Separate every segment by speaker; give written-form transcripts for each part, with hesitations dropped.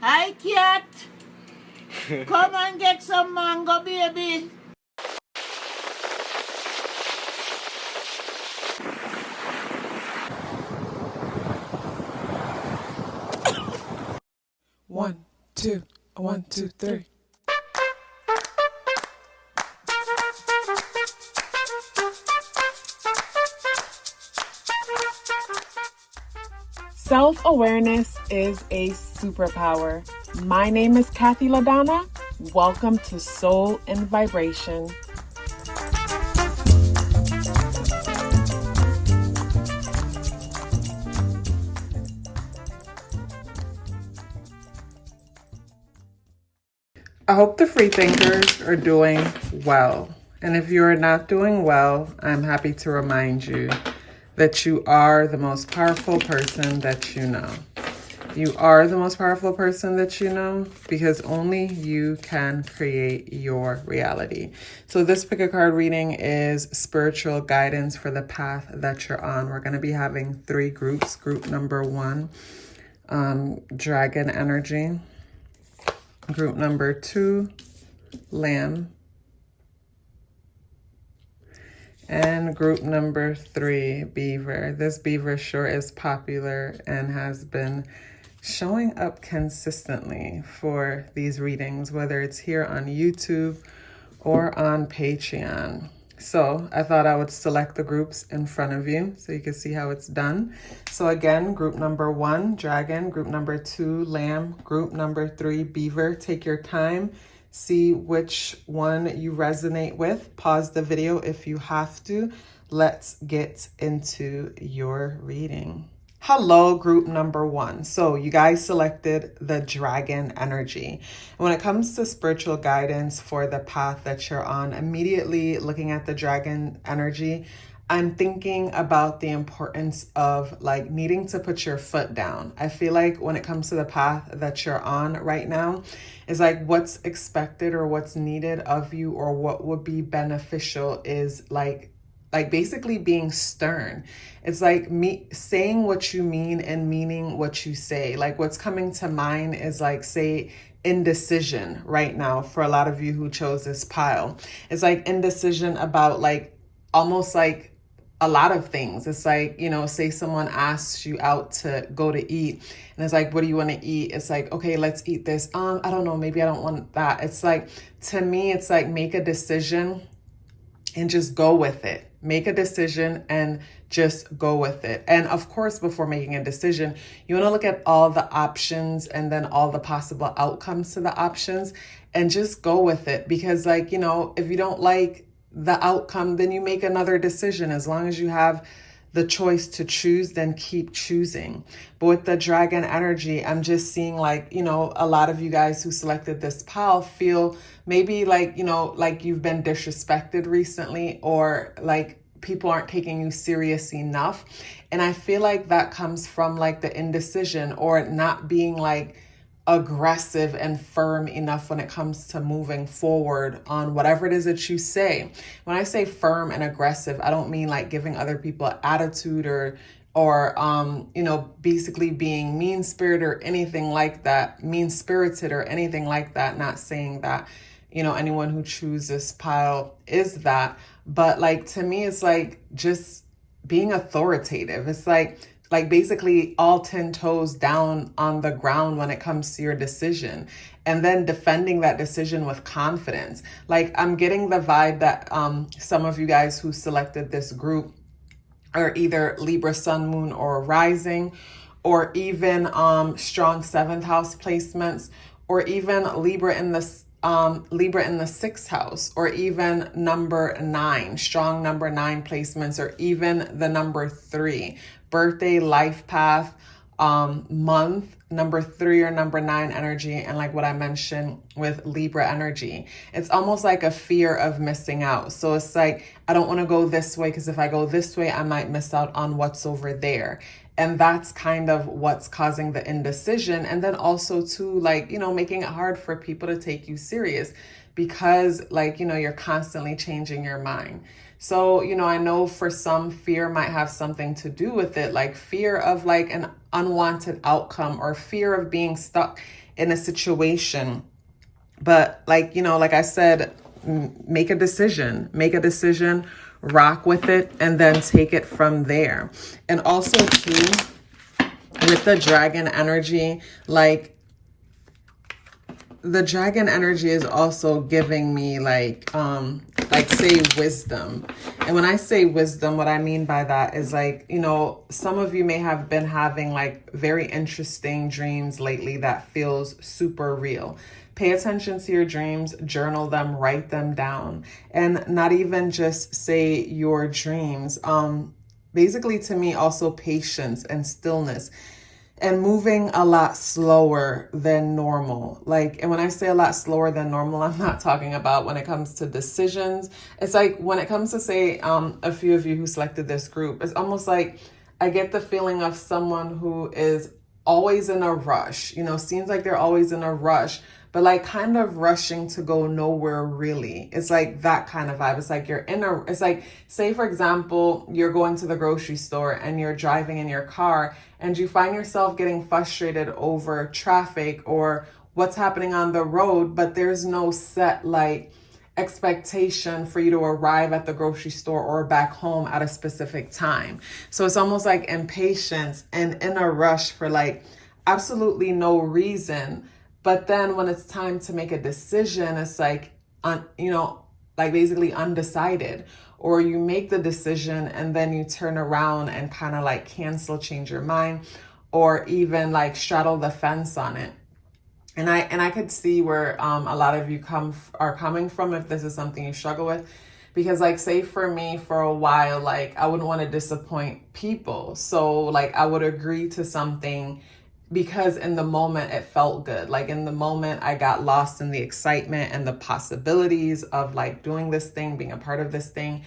Speaker 1: Hi, cat. Come and get some mango, baby.
Speaker 2: One, two, 1, 2, 3. Self-awareness is a superpower. My name is KathyLaDonna. Welcome to Soul and Vibration. I hope the free thinkers are doing well. And if you are not doing well, I'm happy to remind you that you are the most powerful person that you know. You are the most powerful person that you know because only you can create your reality. So this pick a card reading is spiritual guidance for the path that you're on. We're going to be having 3 groups. Group number 1, dragon energy. Group number 2, lamb. And group number 3, beaver. This beaver sure is popular and has been showing up consistently for these readings, whether it's here on YouTube or on Patreon. So I thought I would select the groups in front of you so you can see how it's done. So again, group number 1, dragon. Group number 2, lamb. Group number 3, beaver. Take your time. See which one you resonate with. Pause the video if you have to. Let's get into your reading. Hello, group number 1. So you guys selected the dragon energy. When it comes to spiritual guidance for the path that you're on, immediately looking at the dragon energy, I'm thinking about the importance of like needing to put your foot down. I feel like when it comes to the path that you're on right now, is like what's expected or what's needed of you or what would be beneficial is like basically being stern. It's like me saying what you mean and meaning what you say. Like what's coming to mind is like, say, indecision right now for a lot of you who chose this pile. It's like indecision about like almost like a lot of things. It's like, you know, say someone asks you out to go to eat and it's like, what do you want to eat? It's like, okay, let's eat this. I don't know, maybe I don't want that. It's like, to me, it's like make a decision and just go with it. Make a decision and just go with it. And of course, before making a decision, you want to look at all the options and then all the possible outcomes to the options and just go with it. Because like, you know, if you don't like the outcome, then you make another decision. As long as you have the choice to choose, then keep choosing. But with the dragon energy, I'm just seeing like, you know, a lot of you guys who selected this pile feel maybe like, you know, like you've been disrespected recently or like people aren't taking you serious enough. And I feel like that comes from like the indecision or not being like aggressive and firm enough when it comes to moving forward on whatever it is that you say. When I say firm and aggressive, I don't mean like giving other people an attitude or you know, basically being mean-spirited or anything like that, mean-spirited or anything like that. Not saying that, you know, anyone who chooses this pile is that, but like to me, it's like just being authoritative. It's like basically all 10 toes down on the ground when it comes to your decision and then defending that decision with confidence. Like I'm getting the vibe that some of you guys who selected this group are either Libra, Sun, Moon, or Rising, or even strong 7th house placements, or even Libra in the 6th house, or even number 9, strong number 9 placements, or even the number 3, birthday, life path, month, number 3 or number 9 energy. And like what I mentioned with Libra energy, it's almost like a fear of missing out. So it's like, I don't want to go this way because if I go this way, I might miss out on what's over there. And that's kind of what's causing the indecision. And then also too, like, you know, making it hard for people to take you serious because like, you know, you're constantly changing your mind. So, you know, I know for some fear might have something to do with it, like fear of like an unwanted outcome or fear of being stuck in a situation. But like, like I said, make a decision, rock with it, and then take it from there. And also too, with the dragon energy, like the dragon energy is also giving me like say wisdom. And when I say wisdom, what I mean by that is like, some of you may have been having like very interesting dreams lately that feels super real. Pay attention to your dreams, journal them, write them down, and not even just say your dreams. Basically to me, also patience and stillness, and moving a lot slower than normal. Like, and when I say a lot slower than normal, I'm not talking about when it comes to decisions. It's like when it comes to say, a few of you who selected this group, it's almost like I get the feeling of someone who is always in a rush, seems like they're always in a rush, but like kind of rushing to go nowhere really. It's like that kind of vibe. It's like it's like, say for example, you're going to the grocery store and you're driving in your car and you find yourself getting frustrated over traffic or what's happening on the road, but there's no set like expectation for you to arrive at the grocery store or back home at a specific time. So it's almost like impatience and in a rush for like absolutely no reason. But then when it's time to make a decision, it's like, like basically undecided, or you make the decision and then you turn around and kind of like change your mind, or even like straddle the fence on it. And I could see where a lot of you are coming from if this is something you struggle with. Because like, say for me, for a while, like I wouldn't want to disappoint people. So like I would agree to something because in the moment it felt good. Like in the moment I got lost in the excitement and the possibilities of like doing this thing, being a part of this thing.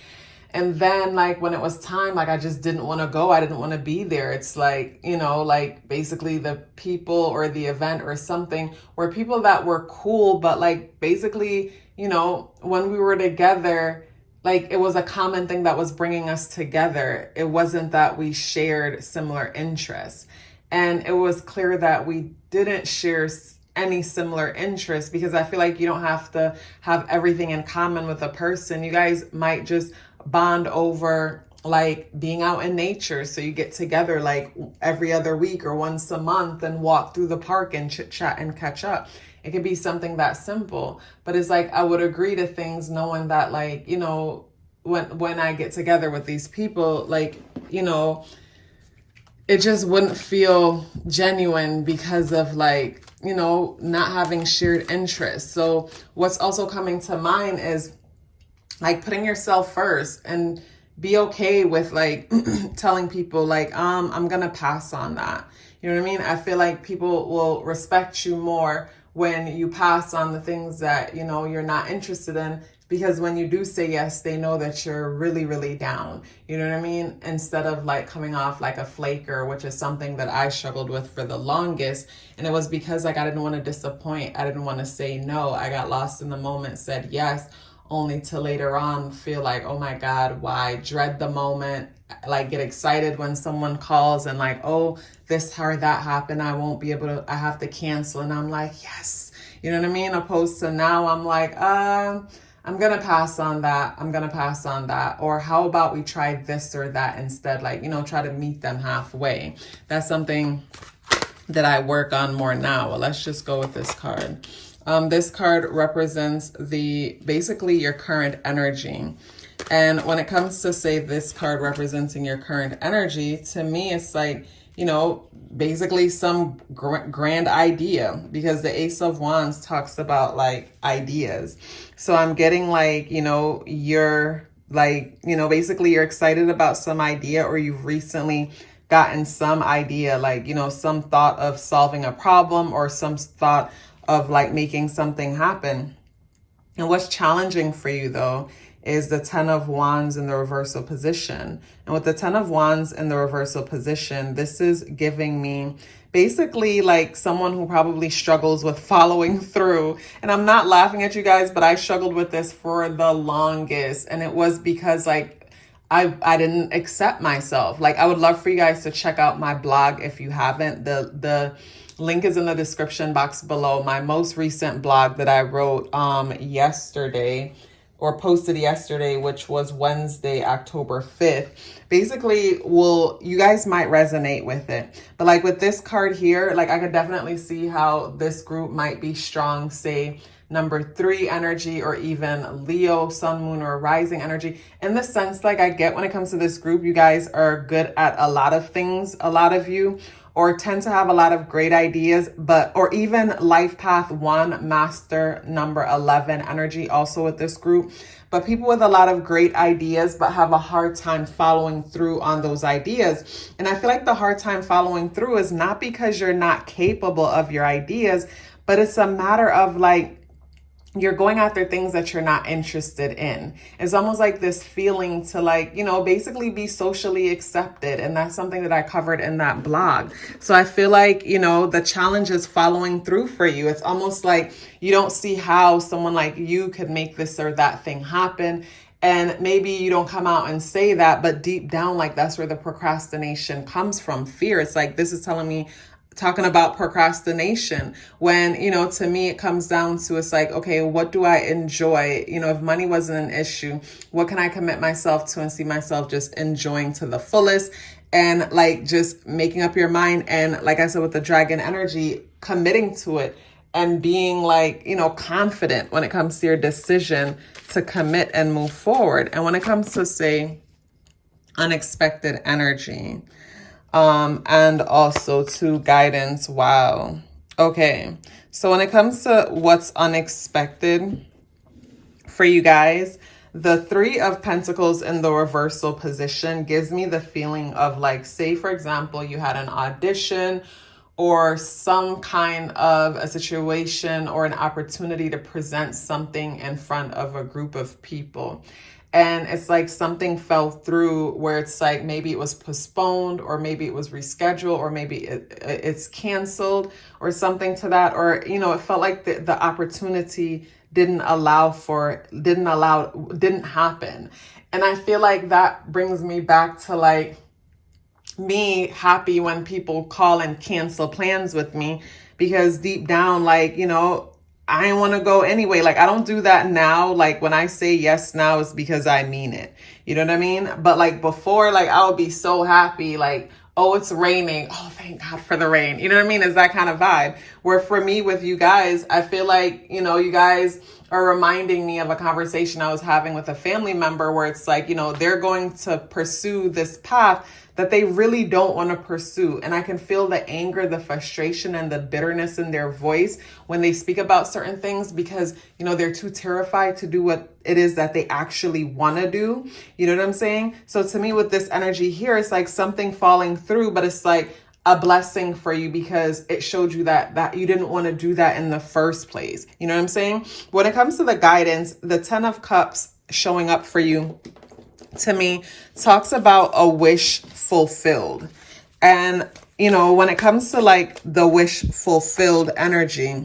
Speaker 2: And then like when it was time, like I just didn't want to go. I didn't want to be there. It's like, like basically the people or the event or something were people that were cool, but like basically, when we were together, like it was a common thing that was bringing us together. It wasn't that we shared similar interests. And it was clear that we didn't share any similar interests, because I feel like you don't have to have everything in common with a person. You guys might just bond over like being out in nature. So you get together like every other week or once a month and walk through the park and chit chat and catch up. It could be something that simple, but it's like I would agree to things knowing that like, when I get together with these people, like, it just wouldn't feel genuine because of like, not having shared interests. So what's also coming to mind is like putting yourself first, and be okay with like telling people like, I'm going to pass on that. You know what I mean? I feel like people will respect you more when you pass on the things that, you're not interested in, because when you do say yes, they know that you're really, really down. You know what I mean? Instead of like coming off like a flaker, which is something that I struggled with for the longest. And it was because like I didn't want to disappoint. I didn't want to say no. I got lost in the moment, said yes, only to later on feel like, oh my God, why? Dread the moment, like get excited when someone calls and like, oh, this or that happened. I won't be able to, I have to cancel. And I'm like, yes. You know what I mean? Opposed to now I'm like, I'm going to pass on that. I'm going to pass on that. Or how about we try this or that instead? Like, try to meet them halfway. That's something that I work on more now. Well, let's just go with this card. This card represents basically your current energy. And when it comes to say this card representing your current energy, to me, it's like, basically some grand idea, because the Ace of Wands talks about like ideas. So I'm getting like, you're like, basically you're excited about some idea, or you've recently gotten some idea, like, some thought of solving a problem, or some thought of like making something happen. And what's challenging for you though is the 10 of Wands in the reversal position. And with the 10 of Wands in the reversal position, this is giving me basically like someone who probably struggles with following through. And I'm not laughing at you guys, but I struggled with this for the longest. And it was because like I didn't accept myself. Like I would love for you guys to check out my blog if you haven't. The Link is in the description box below. My most recent blog that I wrote yesterday, or posted yesterday, which was Wednesday, October 5th, basically you guys might resonate with it. But like with this card here, like I could definitely see how this group might be strong, say number 3 energy, or even Leo, sun, moon, or rising energy. In the sense, like I get when it comes to this group, you guys are good at a lot of things, a lot of you, or tend to have a lot of great ideas, or even life path 1, master number 11 energy also with this group. But people with a lot of great ideas, but have a hard time following through on those ideas. And I feel like the hard time following through is not because you're not capable of your ideas, but it's a matter of like, you're going after things that you're not interested in. It's almost like this feeling to like, basically be socially accepted. And that's something that I covered in that blog. So I feel like, the challenge is following through for you. It's almost like you don't see how someone like you could make this or that thing happen. And maybe you don't come out and say that, but deep down, like that's where the procrastination comes from. Fear. It's like, this is talking about procrastination when, to me, it comes down to, it's like, okay, what do I enjoy? If money wasn't an issue, what can I commit myself to and see myself just enjoying to the fullest? And like, just making up your mind. And like I said, with the dragon energy, committing to it and being like, confident when it comes to your decision to commit and move forward. And when it comes to, say, unexpected energy, and also to guidance. Wow. Okay. So when it comes to what's unexpected for you guys, the 3 of Pentacles in the reversal position gives me the feeling of like, say, for example, you had an audition or some kind of a situation or an opportunity to present something in front of a group of people. And it's like something fell through where it's like maybe it was postponed, or maybe it was rescheduled, or maybe it's canceled or something to that. Or, it felt like the opportunity didn't happen. And I feel like that brings me back to like me happy when people call and cancel plans with me, because deep down, like, I want to go anyway. Like, I don't do that now. Like, when I say yes now, it's because I mean it. You know what I mean? But like before, like I would be so happy, like, oh, it's raining. Oh, thank God for the rain. You know what I mean? It's that kind of vibe. Where for me with you guys, I feel like, you guys are reminding me of a conversation I was having with a family member where it's like, they're going to pursue this path that they really don't want to pursue. And I can feel the anger, the frustration, and the bitterness in their voice when they speak about certain things, because, they're too terrified to do what it is that they actually want to do. You know what I'm saying? So to me, with this energy here, it's like something falling through, but it's like a blessing for you because it showed you that you didn't want to do that in the first place. You know what I'm saying? When it comes to the guidance, the 10 of Cups showing up for you, to me, talks about a wish fulfilled. And, when it comes to like the wish fulfilled energy,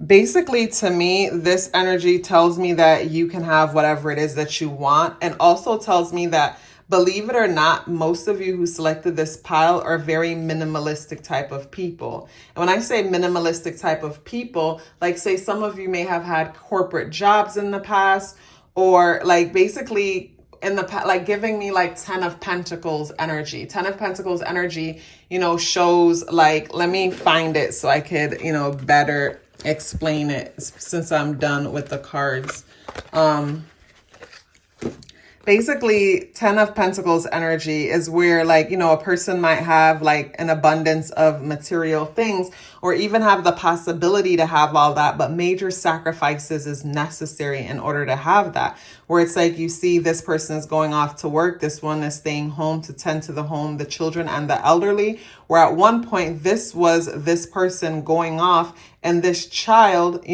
Speaker 2: basically to me, this energy tells me that you can have whatever it is that you want, and also tells me that, believe it or not, most of you who selected this pile are very minimalistic type of people. And when I say minimalistic type of people, like say some of you may have had corporate jobs in the past, or like basically in the past, like giving me like 10 of Pentacles energy. 10 of Pentacles energy, shows like, let me find it so I could, better explain it since I'm done with the cards. Basically, 10 of Pentacles energy is where like, a person might have like an abundance of material things, or even have the possibility to have all that, but major sacrifices is necessary in order to have that. Where it's like, you see this person is going off to work. This one is staying home to tend to the home, the children, and the elderly. Where at one point, this was this person going off, and this child,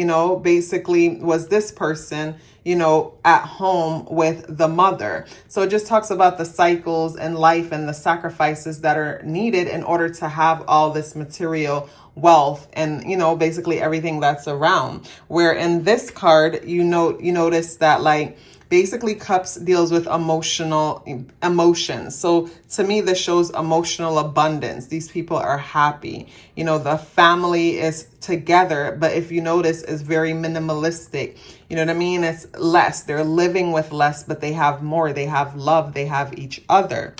Speaker 2: basically was this person, at home with the mother. So it just talks about the cycles in life and the sacrifices that are needed in order to have all this material wealth and, you know, basically everything that's around. Where in this card, you notice that like basically cups deals with emotions. So to me, this shows emotional abundance. These people are happy. You know, the family is together, but if you notice, is very minimalistic. You know what I mean? It's less. They're living with less, but they have more. They have love. They have each other.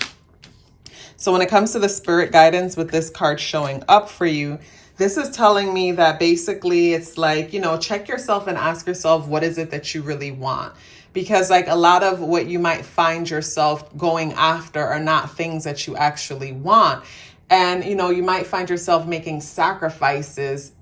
Speaker 2: So when it comes to the spirit guidance with this card showing up for you, this is telling me that basically it's like, you know, check yourself and ask yourself, what is it that you really want? Because like a lot of what you might find yourself going after are not things that you actually want. And, you know, you might find yourself making sacrifices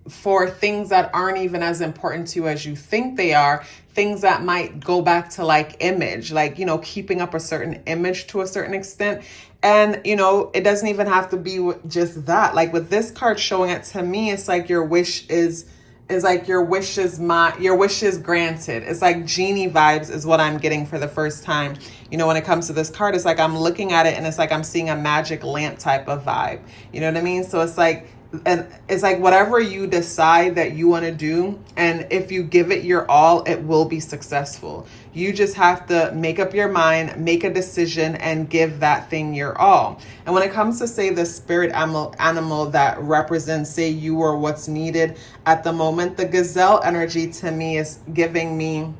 Speaker 2: for things that aren't even as important to you as you think they are. Things that might go back to like image, like, you know, keeping up a certain image to a certain extent. And, you know, it doesn't even have to be just that. Like with this card showing it to me, it's like your wish is like your wish is granted. It's like genie vibes is what I'm getting for the first time. You know, when it comes to this card, it's like I'm looking at it and it's like I'm seeing a magic lamp type of vibe. You know what I mean? So it's like, and it's like whatever you decide that you want to do, and if you give it your all, it will be successful. You just have to make up your mind, make a decision, and give that thing your all. And when it comes to, say, the spirit animal that represents, say, you or what's needed at the moment, the gazelle energy to me is giving me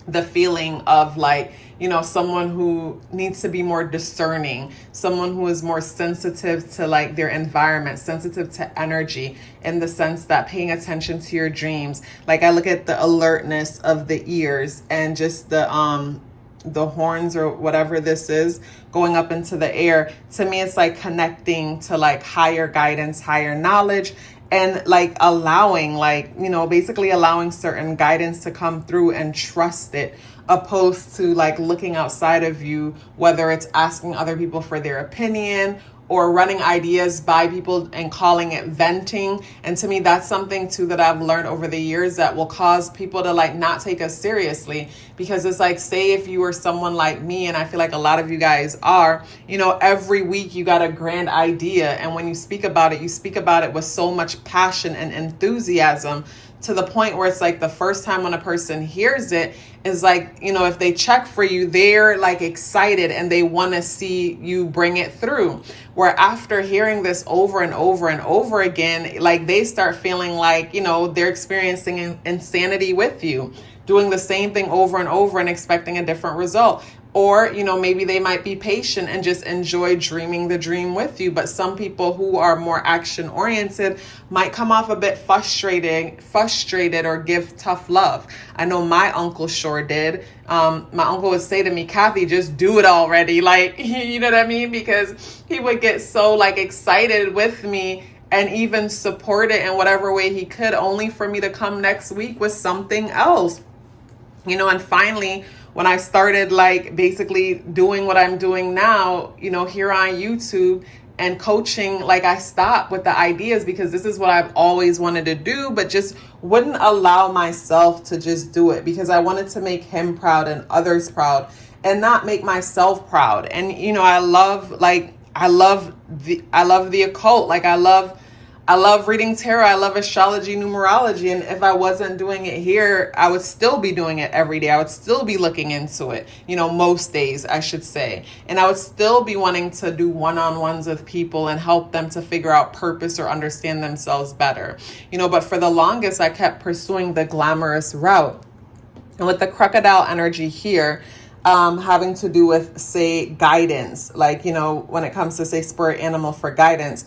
Speaker 2: the feeling of like, you know, someone who needs to be more discerning, someone who is more sensitive to like their environment, sensitive to energy, in the sense that paying attention to your dreams. Like I look at the alertness of the ears and just the horns or whatever this is going up into the air. To me, it's like connecting to like higher guidance, higher knowledge, and like allowing, like, you know, basically allowing certain guidance to come through and trust it, opposed to like looking outside of you, whether it's asking other people for their opinion or running ideas by people and calling it venting. And to me, that's something too that I've learned over the years that will cause people to like not take us seriously. Because it's like, say if you were someone like me, and I feel like a lot of you guys are, you know, every week you got a grand idea, and when you speak about it, you speak about it with so much passion and enthusiasm, to the point where it's like the first time when a person hears it is like, you know, if they check for you, they're like excited and they want to see you bring it through. Where after hearing this over and over and over again, like they start feeling like, you know, they're experiencing insanity with you, doing the same thing over and over and expecting a different result. Or, you know, maybe they might be patient and just enjoy dreaming the dream with you. But some people who are more action oriented might come off a bit frustrated or give tough love. I know my uncle sure did. My uncle would say to me, Kathy, just do it already. Like, you know what I mean? Because he would get so like excited with me and even support it in whatever way he could, only for me to come next week with something else. You know, and finally, when I started like basically doing what I'm doing now, you know, here on YouTube and coaching, like I stopped with the ideas because this is what I've always wanted to do, but just wouldn't allow myself to just do it because I wanted to make him proud and others proud and not make myself proud. And, you know, I love the occult. Like I love reading tarot. I love astrology, numerology. And if I wasn't doing it here, I would still be doing it every day. I would still be looking into it, you know, most days, I should say. And I would still be wanting to do one-on-ones with people and help them to figure out purpose or understand themselves better. You know, but for the longest, I kept pursuing the glamorous route. And with the crocodile energy here, having to do with, say, guidance, like, you know, when it comes to, say, spirit animal for guidance.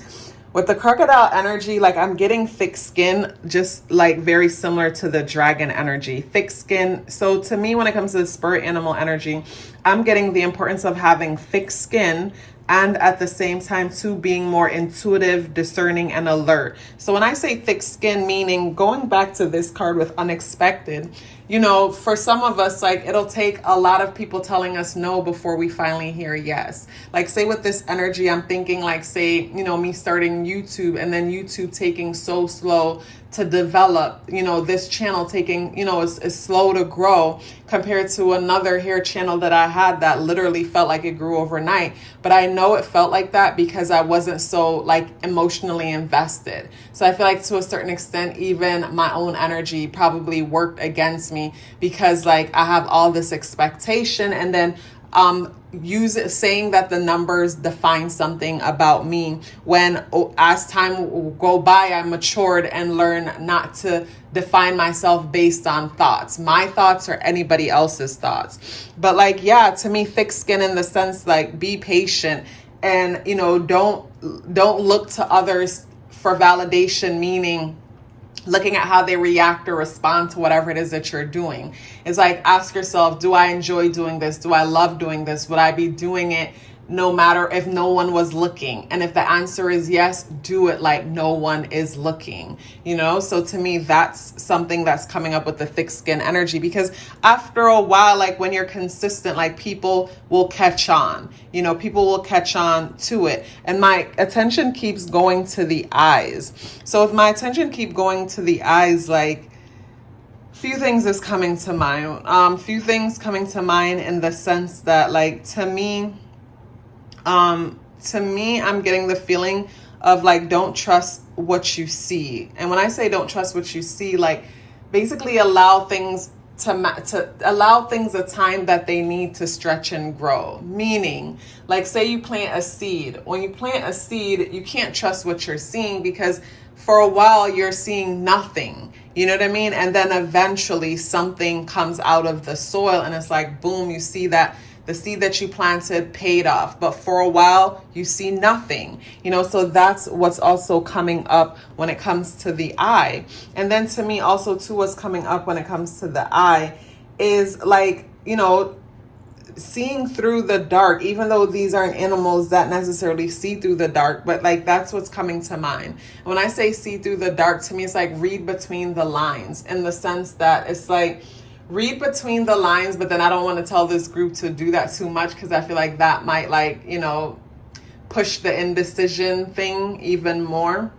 Speaker 2: With the crocodile energy, like I'm getting thick skin, just like very similar to the dragon energy, thick skin. So to me, when it comes to the spirit animal energy, I'm getting the importance of having thick skin and at the same time too being more intuitive, discerning, and alert. So when I say thick skin, meaning going back to this card with unexpected, you know, for some of us, like it'll take a lot of people telling us no before we finally hear yes. Like say with this energy, I'm thinking like, say, you know, me starting YouTube and then YouTube taking so slow to develop. You know, this channel taking, you know, is slow to grow compared to another hair channel that I had that literally felt like it grew overnight. But I know it felt like that because I wasn't so like emotionally invested. So I feel like to a certain extent, even my own energy probably worked against me because like I have all this expectation, and then saying that the numbers define something about me, when as time will go by, I matured and learned not to define myself based on thoughts, my thoughts or anybody else's thoughts. But like, yeah, to me, thick skin in the sense like be patient, and you know, don't look to others for validation, meaning looking at how they react or respond to whatever it is that you're doing. It's like, ask yourself, do I enjoy doing this? Do I love doing this? Would I be doing it no matter if no one was looking? And if the answer is yes, do it like no one is looking, you know? So to me, that's something that's coming up with the thick skin energy, because after a while, like when you're consistent, like people will catch on, you know, people will catch on to it. And my attention keeps going to the eyes. So if my attention keep going to the eyes, like few things is coming to mind. Few things coming to mind in the sense that like, to me, I'm getting the feeling of like, don't trust what you see. And when I say don't trust what you see, like basically allow things to allow things a time that they need to stretch and grow. Meaning, like say you plant a seed. When you plant a seed, you can't trust what you're seeing because for a while you're seeing nothing. You know what I mean? And then eventually something comes out of the soil and it's like, boom, you see that the seed that you planted paid off, but for a while you see nothing, you know? So that's what's also coming up when it comes to the eye. And then to me also too, what's coming up when it comes to the eye is like, you know, seeing through the dark, even though these aren't animals that necessarily see through the dark, but like that's what's coming to mind. When I say see through the dark, to me, it's like read between the lines, in the sense that it's like, read between the lines, but then I don't want to tell this group to do that too much because I feel like that might like, you know, push the indecision thing even more.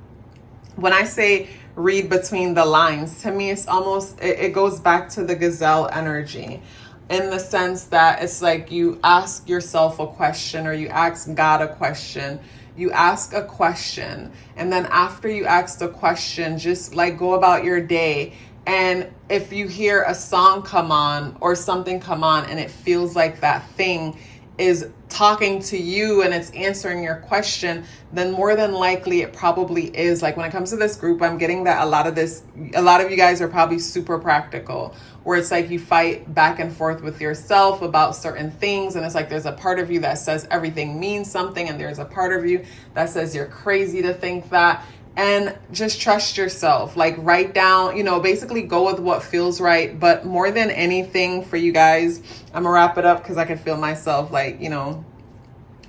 Speaker 2: When I say read between the lines, to me, it's almost, it goes back to the gazelle energy, in the sense that it's like you ask yourself a question or you ask God a question. You ask a question, and then after you ask the question, just like go about your day. And if you hear a song come on or something come on and it feels like that thing is talking to you and it's answering your question, then more than likely it probably is. Like when it comes to this group, I'm getting that a lot of you guys are probably super practical, where it's like you fight back and forth with yourself about certain things. And it's like, there's a part of you that says everything means something. And there's a part of you that says you're crazy to think that. And just trust yourself, like write down, you know, basically go with what feels right. But more than anything for you guys, I'm gonna wrap it up because I can feel myself like, you know,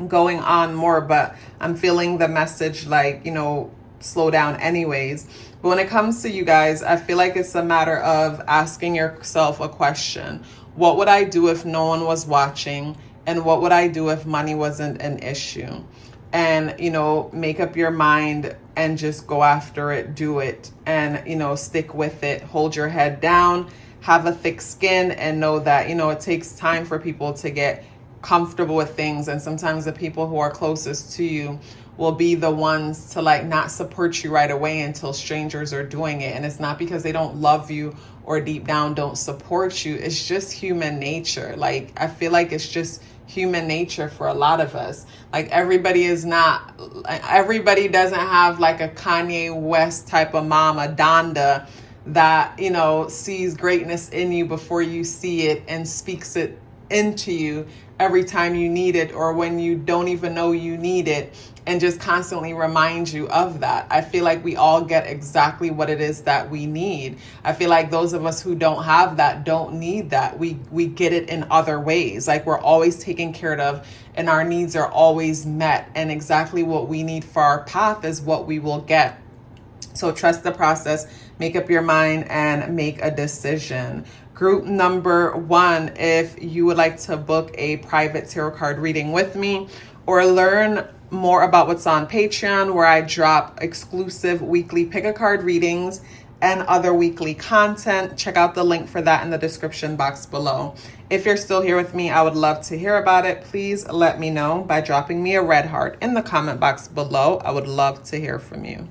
Speaker 2: going on more, but I'm feeling the message like, you know, slow down anyways. But when it comes to you guys, I feel like it's a matter of asking yourself a question. What would I do if no one was watching? And what would I do if money wasn't an issue? And, you know, make up your mind and just go after it, do it, and, you know, stick with it, hold your head down, have a thick skin, and know that, you know, it takes time for people to get comfortable with things. And sometimes the people who are closest to you will be the ones to like not support you right away until strangers are doing it. And it's not because they don't love you or deep down don't support you. It's just human nature. Like, I feel like it's just human nature for a lot of us. Like everybody doesn't have like a Kanye West type of mom, a Donda, that, you know, sees greatness in you before you see it and speaks it into you every time you need it or when you don't even know you need it, and just constantly remind you of that. I feel like we all get exactly what it is that we need. I feel like those of us who don't have that don't need that. We get it in other ways. Like we're always taken care of and our needs are always met, and exactly what we need for our path is what we will get. So trust the process, make up your mind, and make a decision. Group number 1, if you would like to book a private tarot card reading with me or learn more about what's on Patreon, where I drop exclusive weekly pick a card readings and other weekly content. Check out the link for that in the description box below. If you're still here with me, I would love to hear about it. Please let me know by dropping me a red heart in the comment box below. I would love to hear from you.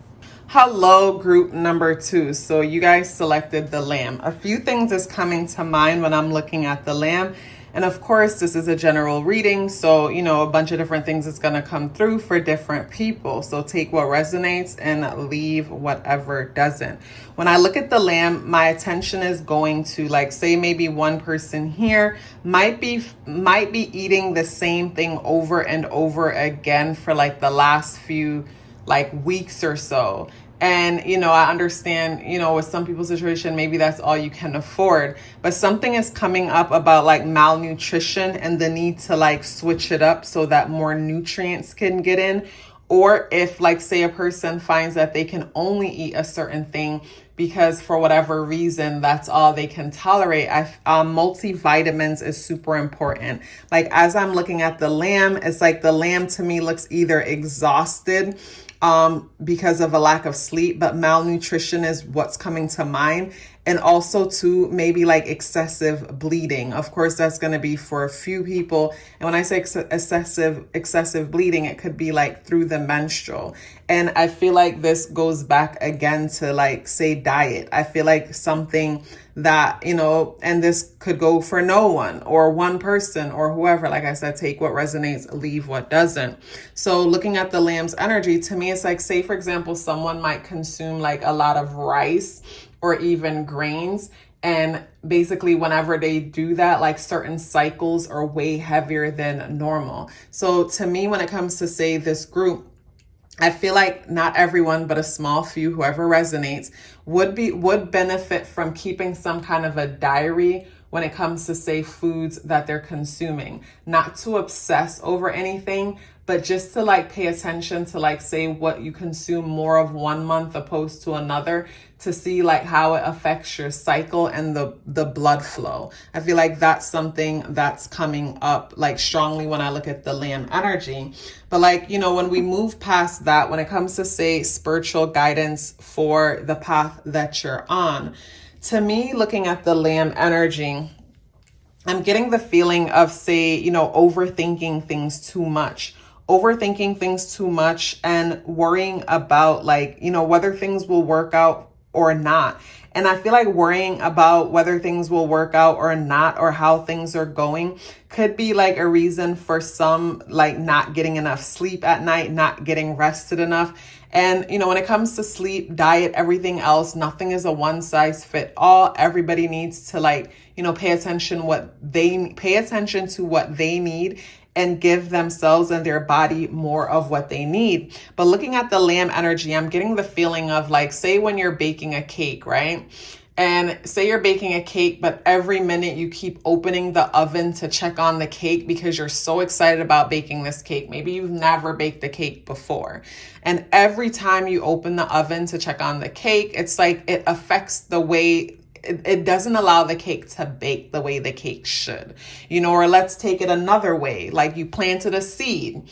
Speaker 2: Hello, group number 2. So you guys selected the Lamb. A few things is coming to mind when I'm looking at the Lamb. And of course, this is a general reading. So, a bunch of different things is going to come through for different people. So take what resonates and leave whatever doesn't. When I look at the Lamb, my attention is going to, like, say maybe one person here might be eating the same thing over and over again for like the last few like weeks or so. And, I understand, with some people's situation, maybe that's all you can afford. But something is coming up about like malnutrition and the need to like switch it up so that more nutrients can get in. Or if, like, say a person finds that they can only eat a certain thing because for whatever reason, that's all they can tolerate. Multivitamins is super important. Like, as I'm looking at the Lamb, it's like the Lamb to me looks either exhausted because of a lack of sleep, but malnutrition is what's coming to mind. And also too, maybe like excessive bleeding. Of course, that's going to be for a few people. And when I say excessive bleeding, it could be like through the menstrual. And I feel like this goes back again to like, say, diet. I feel like something that, and this could go for no one or one person or whoever. Like I said, take what resonates, leave what doesn't. So looking at the Lamb's energy, to me, it's like, say, for example, someone might consume like a lot of rice or even grains. And basically whenever they do that, like certain cycles are way heavier than normal. So to me, when it comes to, say, this group, I feel like not everyone, but a small few, whoever resonates, would benefit from keeping some kind of a diary when it comes to, say, foods that they're consuming. Not to obsess over anything, but just to like pay attention to, like, say, what you consume more of one month opposed to another, to see like how it affects your cycle and the blood flow. I feel like that's something that's coming up like strongly when I look at the Lamb energy. But like, when we move past that, when it comes to, say, spiritual guidance for the path that you're on, to me, looking at the Lamb energy, I'm getting the feeling of, say, overthinking things too much. Overthinking things too much and worrying about like, whether things will work out or not. And I feel like worrying about whether things will work out or not, or how things are going, could be like a reason for some like not getting enough sleep at night, not getting rested enough. And, when it comes to sleep, diet, everything else, nothing is a one size fit all. Everybody needs to like, pay attention to what they need and give themselves and their body more of what they need. But looking at the Lamb energy, I'm getting the feeling of like, say when you're baking a cake, right? And say you're baking a cake, but every minute you keep opening the oven to check on the cake because you're so excited about baking this cake. Maybe you've never baked a cake before. And every time you open the oven to check on the cake, it's like it affects the way it doesn't allow the cake to bake the way the cake should, or let's take it another way. Like you planted a seed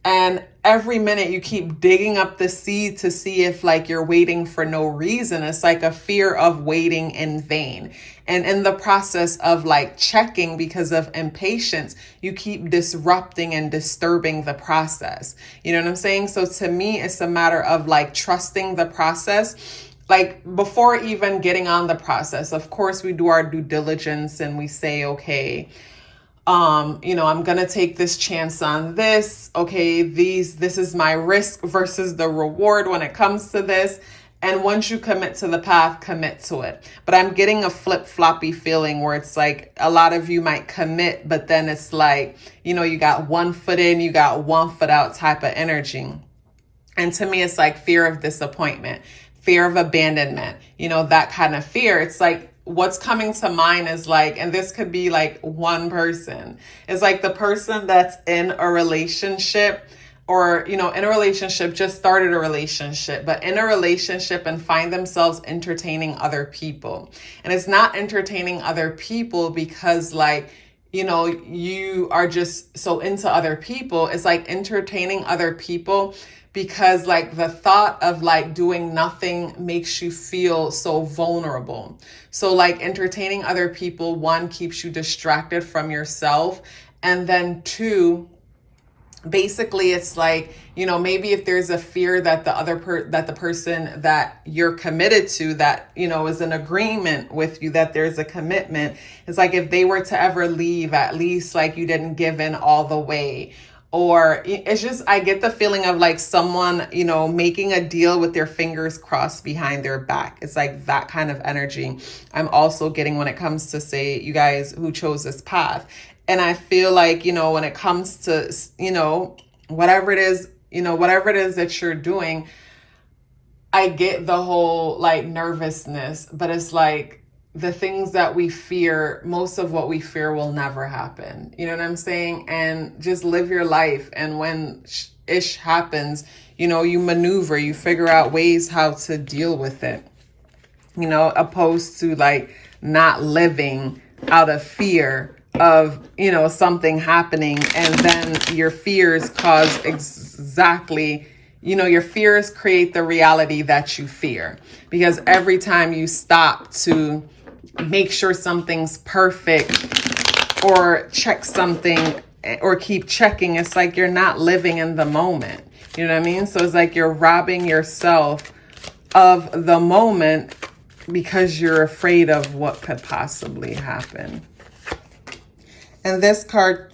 Speaker 2: and every minute you keep digging up the seed to see if like you're waiting for no reason. It's like a fear of waiting in vain. And in the process of like checking because of impatience, you keep disrupting and disturbing the process. You know what I'm saying? So to me, it's a matter of like trusting the process. Like before even getting on the process, of course, we do our due diligence and we say, okay, I'm going to take this chance on this. Okay, this is my risk versus the reward when it comes to this. And once you commit to the path, commit to it. But I'm getting a flip-floppy feeling where it's like a lot of you might commit, but then it's like, you got one foot in, you got one foot out type of energy. And to me, it's like fear of disappointment, fear of abandonment, that kind of fear. It's like what's coming to mind is like, and this could be like one person, is like the person that's in a relationship or, in a relationship, just started a relationship, but in a relationship and find themselves entertaining other people. And it's not entertaining other people because like, you know, you are just so into other people. It's like entertaining other people because like the thought of like doing nothing makes you feel so vulnerable. So like entertaining other people, one, keeps you distracted from yourself. And then two, basically it's like, you know, maybe if there's a fear that the person that you're committed to, that, you know, is in agreement with you, that there's a commitment, it's like if they were to ever leave, at least like you didn't give in all the way. Or it's just, I get the feeling of like someone, you know, making a deal with their fingers crossed behind their back. It's like that kind of energy I'm also getting when it comes to, say, you guys who chose this path. And I feel like, you know, when it comes to, you know, whatever it is that you're doing, I get the whole like nervousness, but it's like the things that we fear, most of what we fear will never happen. You know what I'm saying? And just live your life. And when ish happens, you know, you maneuver, you figure out ways how to deal with it, you know, opposed to like not living out of fear of, you know, something happening. And then your fears cause exactly, you know, your fears create the reality that you fear. Because every time you stop to make sure something's perfect or check something or keep checking, it's like you're not living in the moment. You know what I mean? So it's like you're robbing yourself of the moment because you're afraid of what could possibly happen. And this card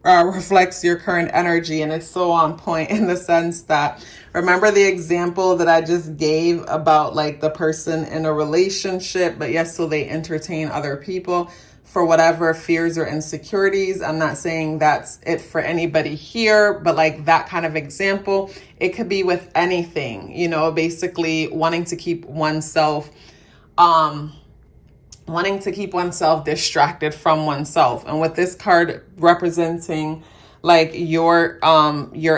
Speaker 2: reflects your current energy, and it's so on point in the sense that, remember the example that I just gave about like the person in a relationship, but yes, so they entertain other people for whatever fears or insecurities. I'm not saying that's it for anybody here, but like that kind of example, it could be with anything, you know, basically wanting to keep oneself distracted from oneself. And with this card representing like your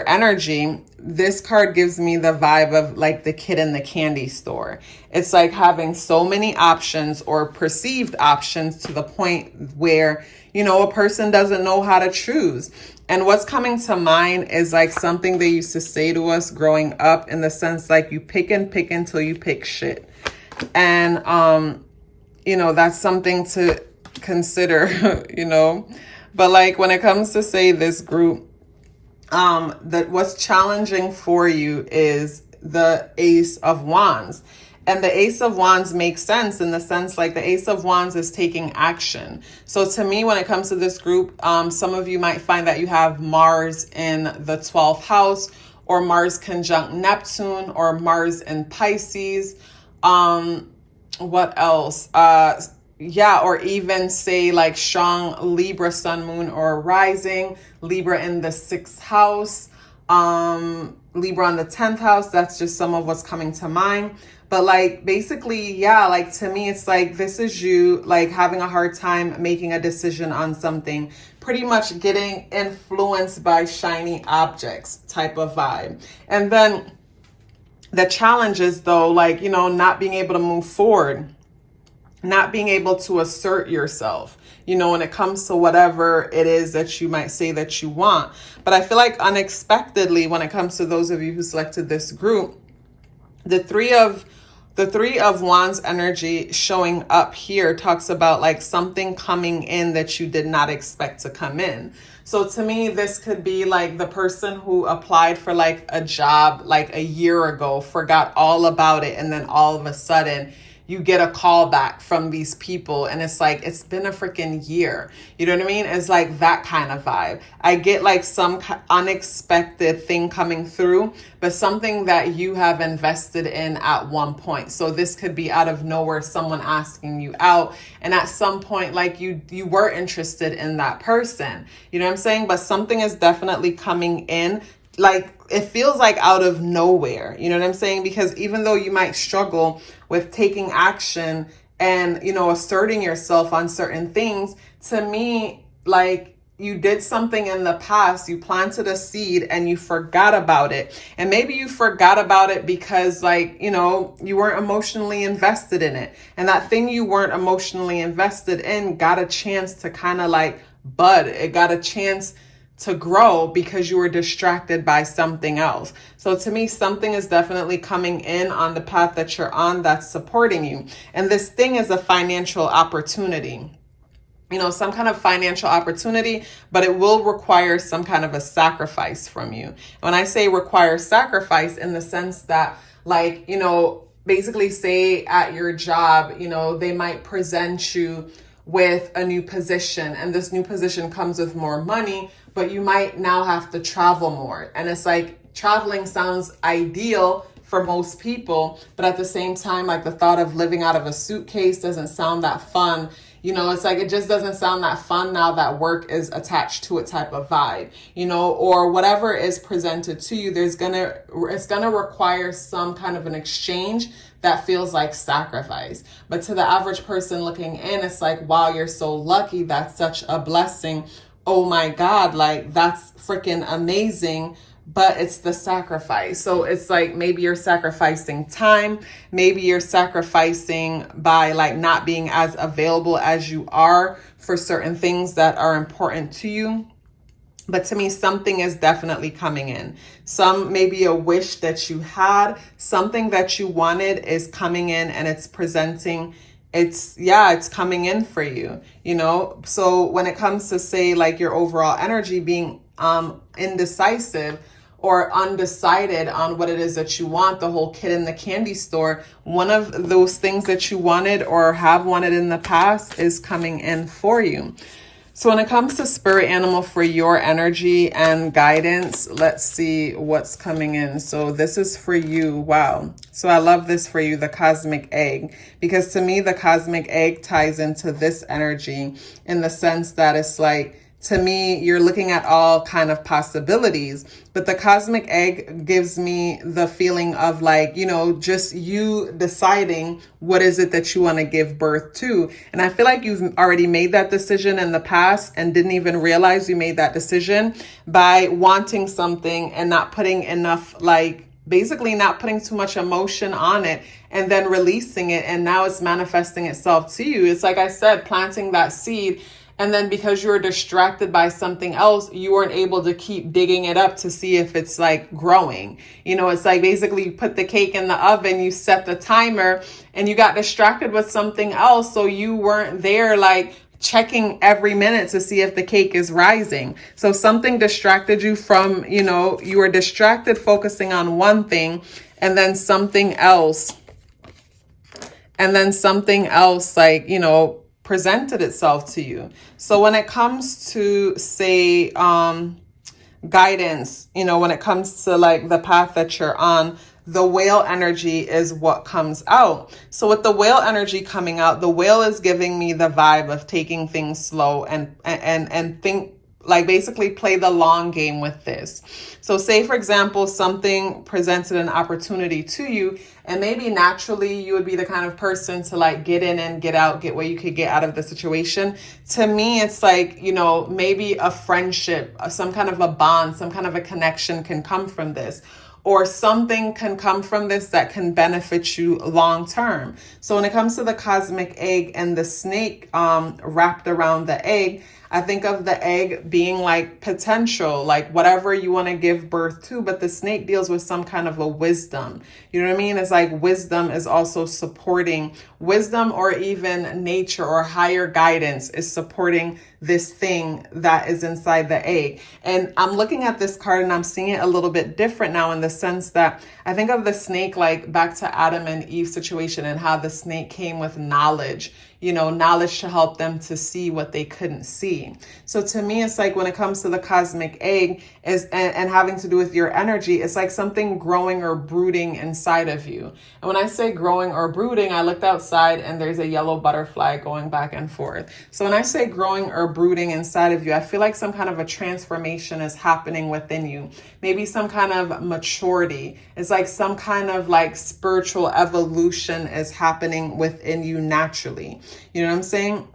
Speaker 2: energy, this card gives me the vibe of like the kid in the candy store. It's like having so many options or perceived options to the point where, you know, a person doesn't know how to choose. And what's coming to mind is like something they used to say to us growing up, in the sense like you pick and pick until you pick shit. And you know, that's something to consider, you know. But like when it comes to, say, this group, that what's challenging for you is the Ace of Wands. And the Ace of Wands makes sense in the sense like the Ace of Wands is taking action. So to me, when it comes to this group, some of you might find that you have Mars in the 12th house, or Mars conjunct Neptune, or Mars in Pisces. What else? Or even say like strong Libra sun, moon, or rising, Libra in the 6th house, Libra on the 10th house. That's just some of what's coming to mind. But like basically, yeah, like to me, it's like this is you like having a hard time making a decision on something, pretty much getting influenced by shiny objects type of vibe. And then the challenges though, like, you know, not being able to move forward, not being able to assert yourself, you know, when it comes to whatever it is that you might say that you want. But I feel like unexpectedly, when it comes to those of you who selected this group, the three of Wands energy showing up here talks about like something coming in that you did not expect to come in. So to me, this could be like the person who applied for like a job like a year ago, forgot all about it, and then all of a sudden you get a call back from these people, and it's like, it's been a freaking year. You know what I mean? It's like that kind of vibe. I get like some unexpected thing coming through, but something that you have invested in at one point. So this could be out of nowhere, someone asking you out. And at some point, like you were interested in that person, you know what I'm saying? But something is definitely coming in. Like it feels like out of nowhere, you know what I'm saying? Because even though you might struggle with taking action and, you know, asserting yourself on certain things, to me, like you did something in the past, you planted a seed and you forgot about it. And maybe you forgot about it because like, you know, you weren't emotionally invested in it. And that thing you weren't emotionally invested in got a chance to kind of like bud. It got a chance to grow because you were distracted by something else. So to me, something is definitely coming in on the path that you're on that's supporting you. And this thing is a financial opportunity. You know, some kind of financial opportunity, but it will require some kind of a sacrifice from you. When I say require sacrifice, in the sense that, like, you know, basically say at your job, you know, they might present you with a new position, and this new position comes with more money, but you might now have to travel more. And it's like, traveling sounds ideal for most people, but at the same time, like, the thought of living out of a suitcase doesn't sound that fun. You know, it's like, it just doesn't sound that fun now that work is attached to it type of vibe, you know, or whatever is presented to you, it's gonna require some kind of an exchange that feels like sacrifice. But to the average person looking in, it's like, wow, you're so lucky. That's such a blessing. Oh my God, like, that's freaking amazing. But it's the sacrifice. So it's like, maybe you're sacrificing time. Maybe you're sacrificing by, like, not being as available as you are for certain things that are important to you. But to me, something is definitely coming in. Maybe a wish that you had, something that you wanted is coming in, and it's presenting. It's coming in for you, you know? So when it comes to, say, like, your overall energy being indecisive or undecided on what it is that you want, the whole kid in the candy store, one of those things that you wanted or have wanted in the past is coming in for you. So when it comes to spirit animal for your energy and guidance, let's see what's coming in. So this is for you. Wow. So I love this for you, the cosmic egg, because to me, the cosmic egg ties into this energy in the sense that it's like, to me, you're looking at all kind of possibilities, but the cosmic egg gives me the feeling of, like, you know, just you deciding what is it that you want to give birth to. And I feel like you've already made that decision in the past and didn't even realize you made that decision by wanting something and not putting enough, like, basically not putting too much emotion on it, and then releasing it. And now it's manifesting itself to you. It's like I said, planting that seed. And then because you were distracted by something else, you weren't able to keep digging it up to see if it's, like, growing. You know, it's like, basically you put the cake in the oven, you set the timer, and you got distracted with something else. So you weren't there, like, checking every minute to see if the cake is rising. So something distracted you from, you know, you were distracted focusing on one thing, and then something else, like, you know, presented itself to you. So when it comes to, say, guidance, you know, when it comes to, like, the path that you're on, the whale energy is what comes out. So with the whale energy coming out, the whale is giving me the vibe of taking things slow and think, like, basically play the long game with this. So say, for example, something presented an opportunity to you, and maybe naturally you would be the kind of person to, like, get in and get out, get what you could get out of the situation. To me, it's like, you know, maybe a friendship, some kind of a bond, some kind of a connection can come from this. Or something can come from this that can benefit you long term. So when it comes to the cosmic egg and the snake wrapped around the egg, I think of the egg being like potential, like whatever you want to give birth to, but the snake deals with some kind of a wisdom. You know what I mean? It's like wisdom is also supporting wisdom, or even nature or higher guidance is supporting this thing that is inside the egg. And I'm looking at this card and I'm seeing it a little bit different now, in the sense that I think of the snake like back to Adam and Eve situation, and how the snake came with knowledge, you know, knowledge to help them to see what they couldn't see. So to me, it's like when it comes to the cosmic egg and having to do with your energy, it's like something growing or brooding inside of you. And when I say growing or brooding, I looked outside and there's a yellow butterfly going back and forth. So when I say growing or brooding inside of you, I feel like some kind of a transformation is happening within you. Maybe some kind of maturity. It's like some kind of like spiritual evolution is happening within you naturally. You know what I'm saying?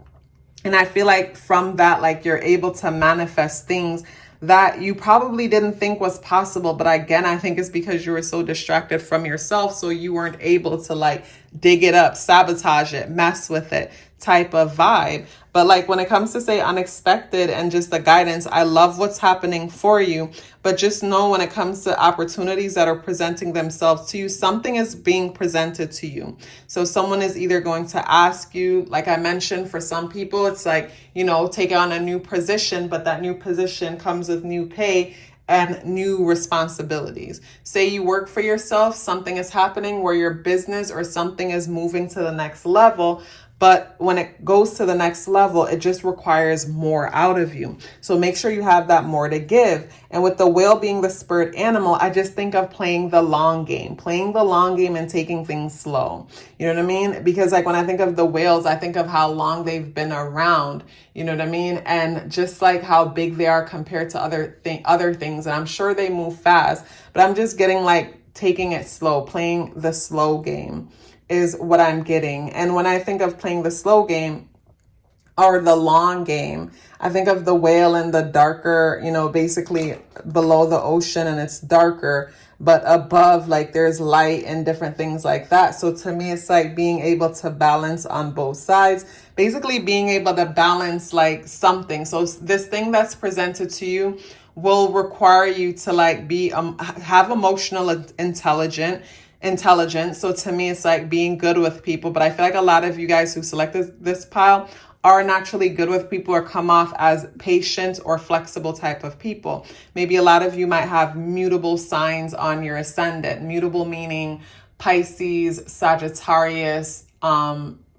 Speaker 2: And I feel like from that, like you're able to manifest things that you probably didn't think was possible. But again, I think it's because you were so distracted from yourself. So you weren't able to like dig it up, sabotage it, mess with it type of vibe. But like when it comes to say unexpected and just the guidance, I love what's happening for you. But just know when it comes to opportunities that are presenting themselves to you, something is being presented to you. So someone is either going to ask you, like I mentioned, for some people, it's like, you know, take on a new position, but that new position comes with new pay and new responsibilities. Say you work for yourself, something is happening where your business or something is moving to the next level. But when it goes to the next level, it just requires more out of you. So make sure you have that more to give. And with the whale being the spirit animal, I just think of playing the long game and taking things slow. You know what I mean? Because like when I think of the whales, I think of how long they've been around. You know what I mean? And just like how big they are compared to other things. And I'm sure they move fast, but I'm just getting like taking it slow, playing the slow game is what I'm getting. And when I think of playing the slow game or the long game, I think of the whale in the darker, you know, basically below the ocean and it's darker, but above like there's light and different things like that. So to me, it's like being able to balance on both sides, basically being able to balance like something. So this thing that's presented to you will require you to like be, have emotional intelligence. So to me, it's like being good with people. But I feel like a lot of you guys who selected this pile are naturally good with people or come off as patient or flexible type of people. Maybe a lot of you might have mutable signs on your ascendant. Mutable meaning Pisces, Sagittarius,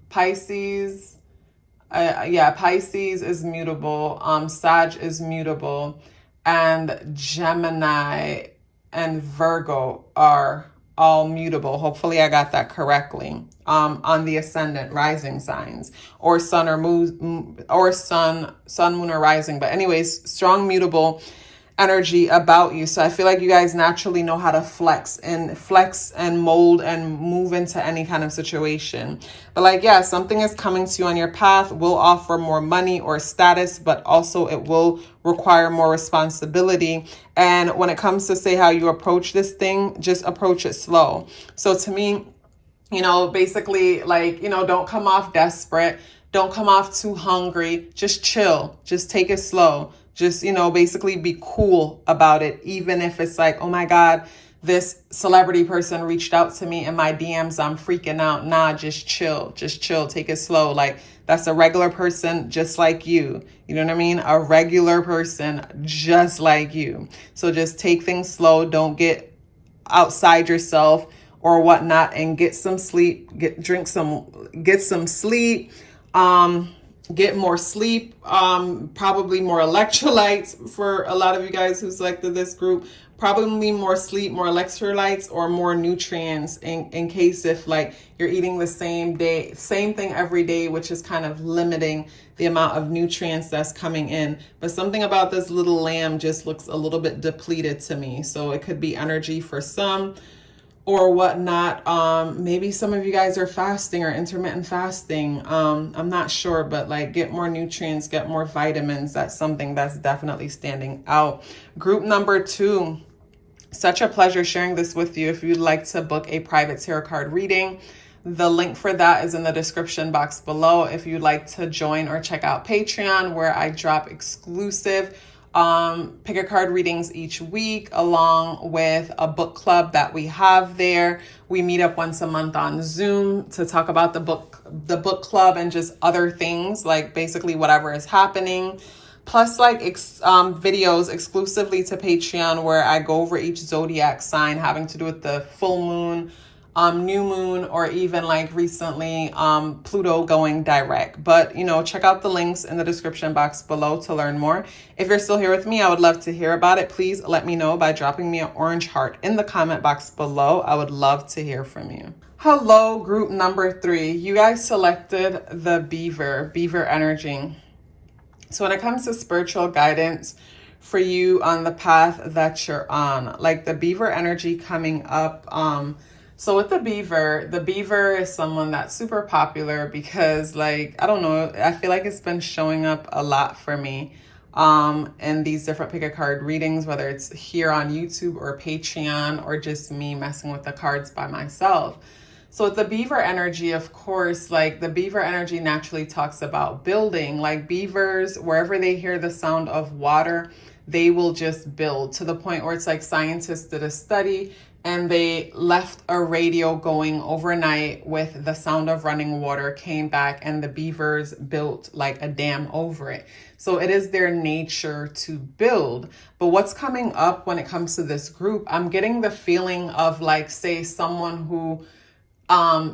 Speaker 2: Pisces. Pisces is mutable. Sag is mutable. And Gemini and Virgo are all mutable. Hopefully I got that correctly. On the ascendant rising signs or sun or moon or sun, moon or rising. But anyways, strong mutable energy about you. So I feel like you guys naturally know how to flex and mold and move into any kind of situation. But like, yeah, something is coming to you on your path, will offer more money or status, but also it will require more responsibility. And when it comes to say how you approach this thing, just approach it slow. So to me, you know, basically like, you know, don't come off desperate. Don't come off too hungry. Just chill. Just take it slow. Just, you know, basically be cool about it. Even if it's like, oh my God, this celebrity person reached out to me in my DMs. I'm freaking out. Nah, just chill. Just chill. Take it slow. Like that's a regular person just like you. You know what I mean? A regular person just like you. So just take things slow. Don't get outside yourself or whatnot and get some sleep. Get some sleep. Get more sleep, probably more electrolytes for a lot of you guys who selected this group, probably more sleep, more electrolytes or more nutrients in case if like you're eating the same thing every day, which is kind of limiting the amount of nutrients that's coming in. But something about this little lamb just looks a little bit depleted to me. So it could be energy for some or whatnot. Maybe some of you guys are fasting or intermittent fasting. I'm not sure, but like get more nutrients, get more vitamins. That's something that's definitely standing out. Group number 2, such a pleasure sharing this with you. If you'd like to book a private tarot card reading, the link for that is in the description box below. If you'd like to join or check out Patreon, where I drop exclusive pick a card readings each week, along with a book club that we have there. We meet up once a month on Zoom to talk about the book club and just other things, like basically whatever is happening. Plus like videos exclusively to Patreon where I go over each zodiac sign having to do with the full moon, new moon, or even like recently Pluto going direct. But you know, check out the links in the description box below to learn more. If you're still here with me, I would love to hear about it. Please let me know by dropping me an orange heart in the comment box below. I would love to hear from you. Hello, group number 3. You guys selected the beaver energy. So when it comes to spiritual guidance for you on the path that you're on, like the beaver energy coming up, so with the beaver is someone that's super popular because like, I don't know, I feel like it's been showing up a lot for me in these different pick a card readings, whether it's here on YouTube or Patreon or just me messing with the cards by myself. So with the beaver energy, of course, like the beaver energy naturally talks about building. Like beavers, wherever they hear the sound of water, they will just build, to the point where it's like scientists did a study and they left a radio going overnight with the sound of running water, came back, and the beavers built like a dam over it. So it is their nature to build. But what's coming up when it comes to this group, I'm getting the feeling of like, say, someone who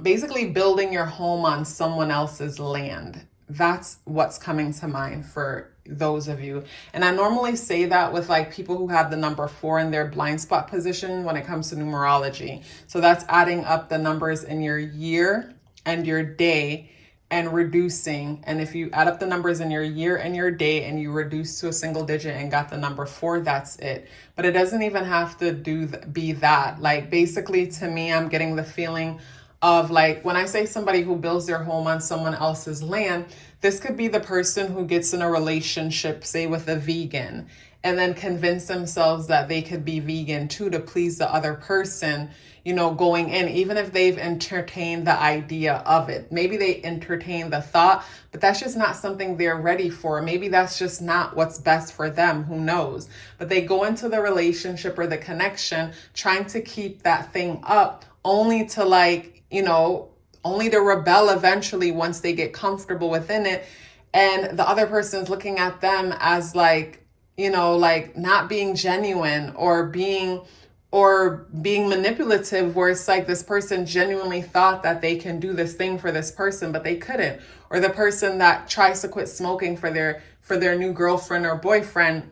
Speaker 2: basically building your home on someone else's land. That's what's coming to mind for those of you. And I normally say that with like people who have the number 4 in their blind spot position when it comes to numerology. So that's adding up the numbers in your year and your day and reducing. And if you add up the numbers in your year and your day and you reduce to a single digit and got the number 4, that's it. But it doesn't even have to be that. Like basically to me, I'm getting the feeling of like, when I say somebody who builds their home on someone else's land, this could be the person who gets in a relationship, say with a vegan, and then convince themselves that they could be vegan too to please the other person, you know, going in, even if they've entertained the idea of it. Maybe they entertain the thought, but that's just not something they're ready for. Maybe that's just not what's best for them, who knows? But they go into the relationship or the connection trying to keep that thing up, only to like, you know, only to rebel eventually once they get comfortable within it. And the other person's looking at them as like, you know, like not being genuine or being manipulative, where it's like this person genuinely thought that they can do this thing for this person, but they couldn't. Or the person that tries to quit smoking for their new girlfriend or boyfriend,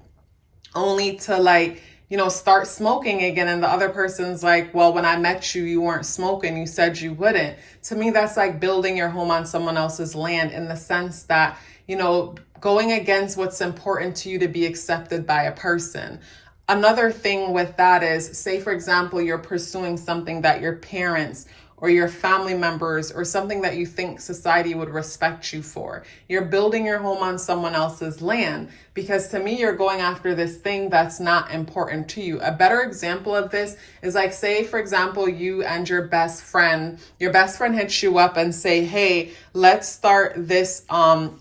Speaker 2: only to like, you know, start smoking again. And the other person's like, well, when I met you, you weren't smoking. You said you wouldn't. To me, that's like building your home on someone else's land, in the sense that, you know, going against what's important to you to be accepted by a person. Another thing with that is, say, for example, you're pursuing something that your parents or your family members or something that you think society would respect you for. You're building your home on someone else's land, because to me, you're going after this thing that's not important to you. A better example of this is like, say, for example, you and your best friend hits you up and say, hey, let's start this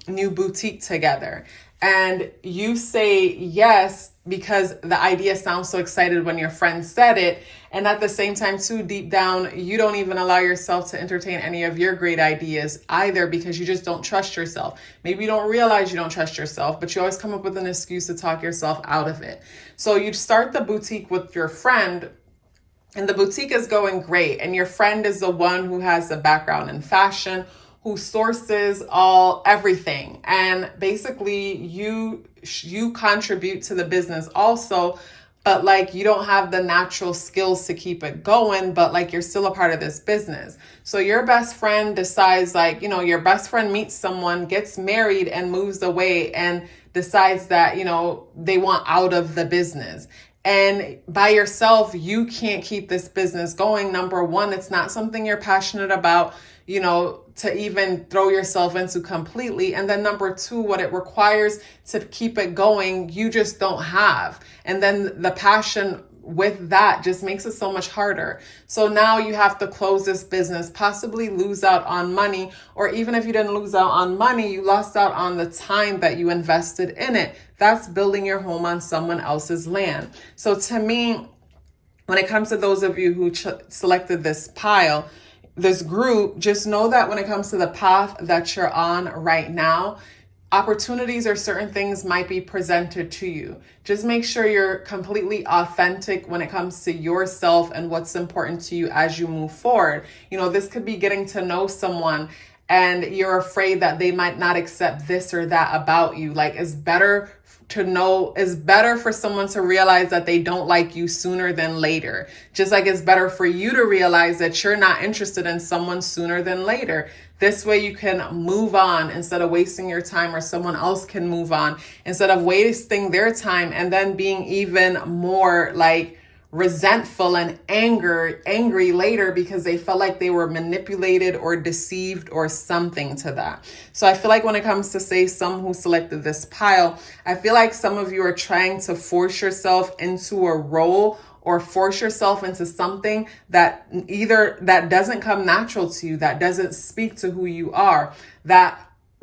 Speaker 2: new boutique together. And you say yes, because the idea sounds so excited when your friend said it. And at the same time, too, deep down, you don't even allow yourself to entertain any of your great ideas either, because you just don't trust yourself. Maybe you don't realize you don't trust yourself, but you always come up with an excuse to talk yourself out of it. So you start the boutique with your friend, and the boutique is going great. And your friend is the one who has a background in fashion, who sources everything. And basically you contribute to the business also, but like you don't have the natural skills to keep it going, but like you're still a part of this business. So your best friend decides, like, you know, your best friend meets someone, gets married, and moves away, and decides that, you know, they want out of the business. And by yourself, you can't keep this business going. Number one, it's not something you're passionate about, you know, to even throw yourself into completely. And then number two, what it requires to keep it going, you just don't have. And then the passion with that just makes it so much harder. So now you have to close this business, possibly lose out on money, or even if you didn't lose out on money, you lost out on the time that you invested in it. That's building your home on someone else's land. So to me, when it comes to those of you who selected this group, just know that when it comes to the path that you're on right now, opportunities or certain things might be presented to you. Just make sure you're completely authentic when it comes to yourself and what's important to you as you move forward. You know, this could be getting to know someone and you're afraid that they might not accept this or that about you. Like, it's better for someone to realize that they don't like you sooner than later. Just like it's better for you to realize that you're not interested in someone sooner than later. This way you can move on instead of wasting your time, or someone else can move on instead of wasting their time and then being even more like resentful and angry later because they felt like they were manipulated or deceived or something to that. So I feel like when it comes to, say, some who selected this pile, I feel like some of you are trying to force yourself into a role or force yourself into something that either that doesn't come natural to you, that doesn't speak to who you are, that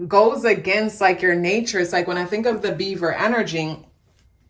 Speaker 2: goes against like your nature. It's like when I think of the beaver energy,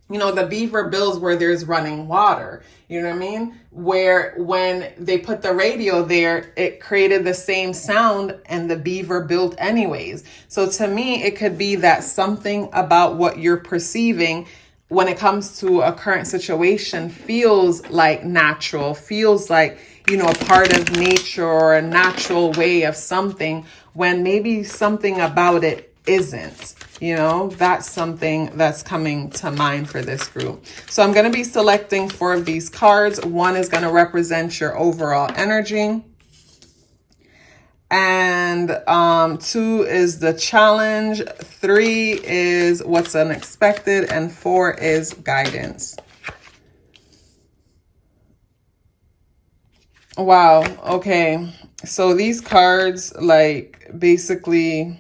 Speaker 2: you know, the beaver builds where there's running water. You know what I mean? Where when they put the radio there, it created the same sound and the beaver built anyways. So to me, it could be that something about what you're perceiving when it comes to a current situation feels like natural, feels like, you know, a part of nature or a natural way of something, when maybe something about it isn't. You know, that's something that's coming to mind for this group. So I'm going to be selecting 4 of these cards. 1 is going to represent your overall energy. And 2 is the challenge. 3 is what's unexpected. And 4 is guidance. Wow. Okay. So these cards, like, basically,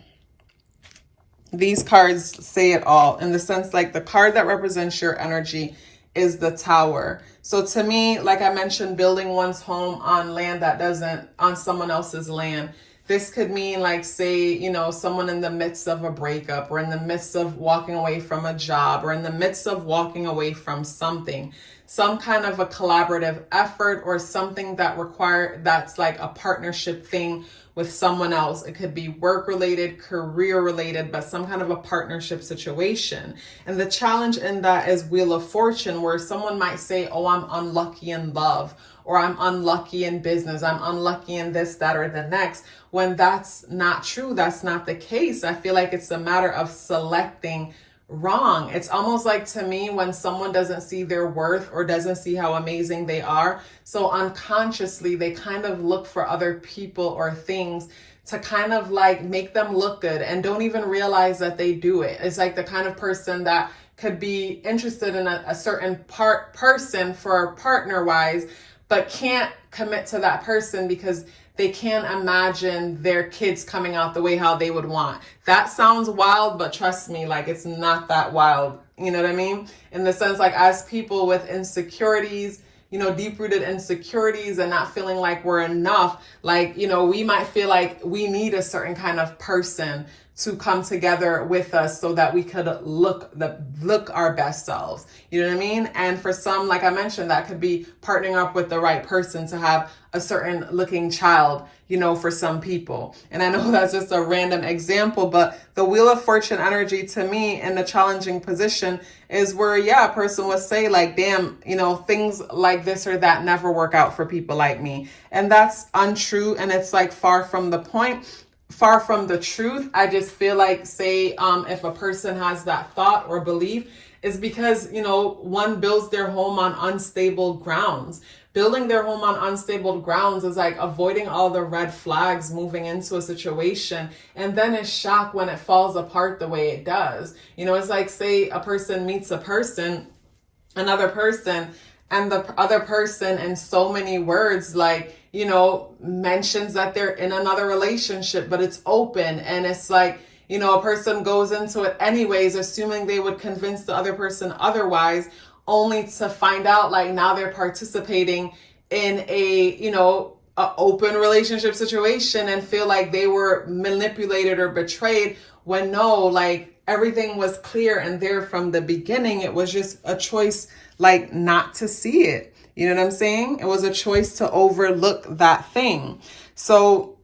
Speaker 2: these cards say it all, in the sense like the card that represents your energy is the Tower. So to me, like I mentioned, building one's home on land that doesn't, on someone else's land. This could mean like, say, you know, someone in the midst of a breakup, or in the midst of walking away from a job, or in the midst of walking away from something, some kind of a collaborative effort, or something that's like a partnership thing with someone else. It could be work related, career related, but some kind of a partnership situation. And the challenge in that is Wheel of Fortune, where someone might say, oh, I'm unlucky in love, or I'm unlucky in business, I'm unlucky in this, that, or the next. When that's not true, that's not the case. I feel like it's a matter of selecting wrong. It's almost like, to me, when someone doesn't see their worth or doesn't see how amazing they are, so unconsciously they kind of look for other people or things to kind of like make them look good, and don't even realize that they do it. It's like the kind of person that could be interested in a certain person for partner wise, but can't commit to that person because they can't imagine their kids coming out the way how they would want. That sounds wild, but trust me, like, it's not that wild. You know what I mean? In the sense, like, as people with insecurities, you know, deep-rooted insecurities, and not feeling like we're enough, like, you know, we might feel like we need a certain kind of person to come together with us so that we could look our best selves. You know what I mean? And for some, like I mentioned, that could be partnering up with the right person to have a certain looking child, you know, for some people. And I know that's just a random example, but the Wheel of Fortune energy to me in the challenging position is where, yeah, a person would say like, damn, you know, things like this or that never work out for people like me. And that's untrue. And it's like far from the point, far from the truth. I just feel like, say, if a person has that thought or belief, is because, you know, one builds their home on unstable grounds. Building their home on unstable grounds is like avoiding all the red flags moving into a situation, and then is shocked when it falls apart the way it does. You know, it's like, say a person meets another person, and the other person in so many words, like, you know, mentions that they're in another relationship, but it's open. And it's like, you know, a person goes into it anyways, assuming they would convince the other person otherwise, only to find out like now they're participating in a, you know, a open relationship situation and feel like they were manipulated or betrayed, when no, like everything was clear and there from the beginning. It was just a choice like not to see it. You know what I'm saying? It was a choice to overlook that thing. So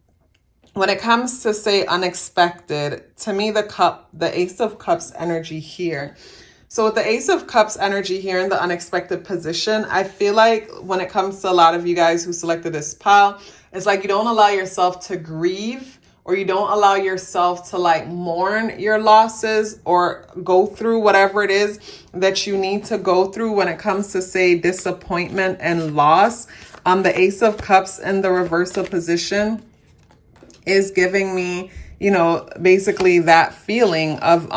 Speaker 2: when it comes to, say, unexpected, to me, the Ace of Cups energy here. So with the Ace of Cups energy here in the unexpected position, I feel like when it comes to a lot of you guys who selected this pile, it's like you don't allow yourself to grieve, or you don't allow yourself to like mourn your losses or go through whatever it is that you need to go through when it comes to, say, disappointment and loss. The Ace of Cups in the reversal position is giving me, you know, basically that feeling of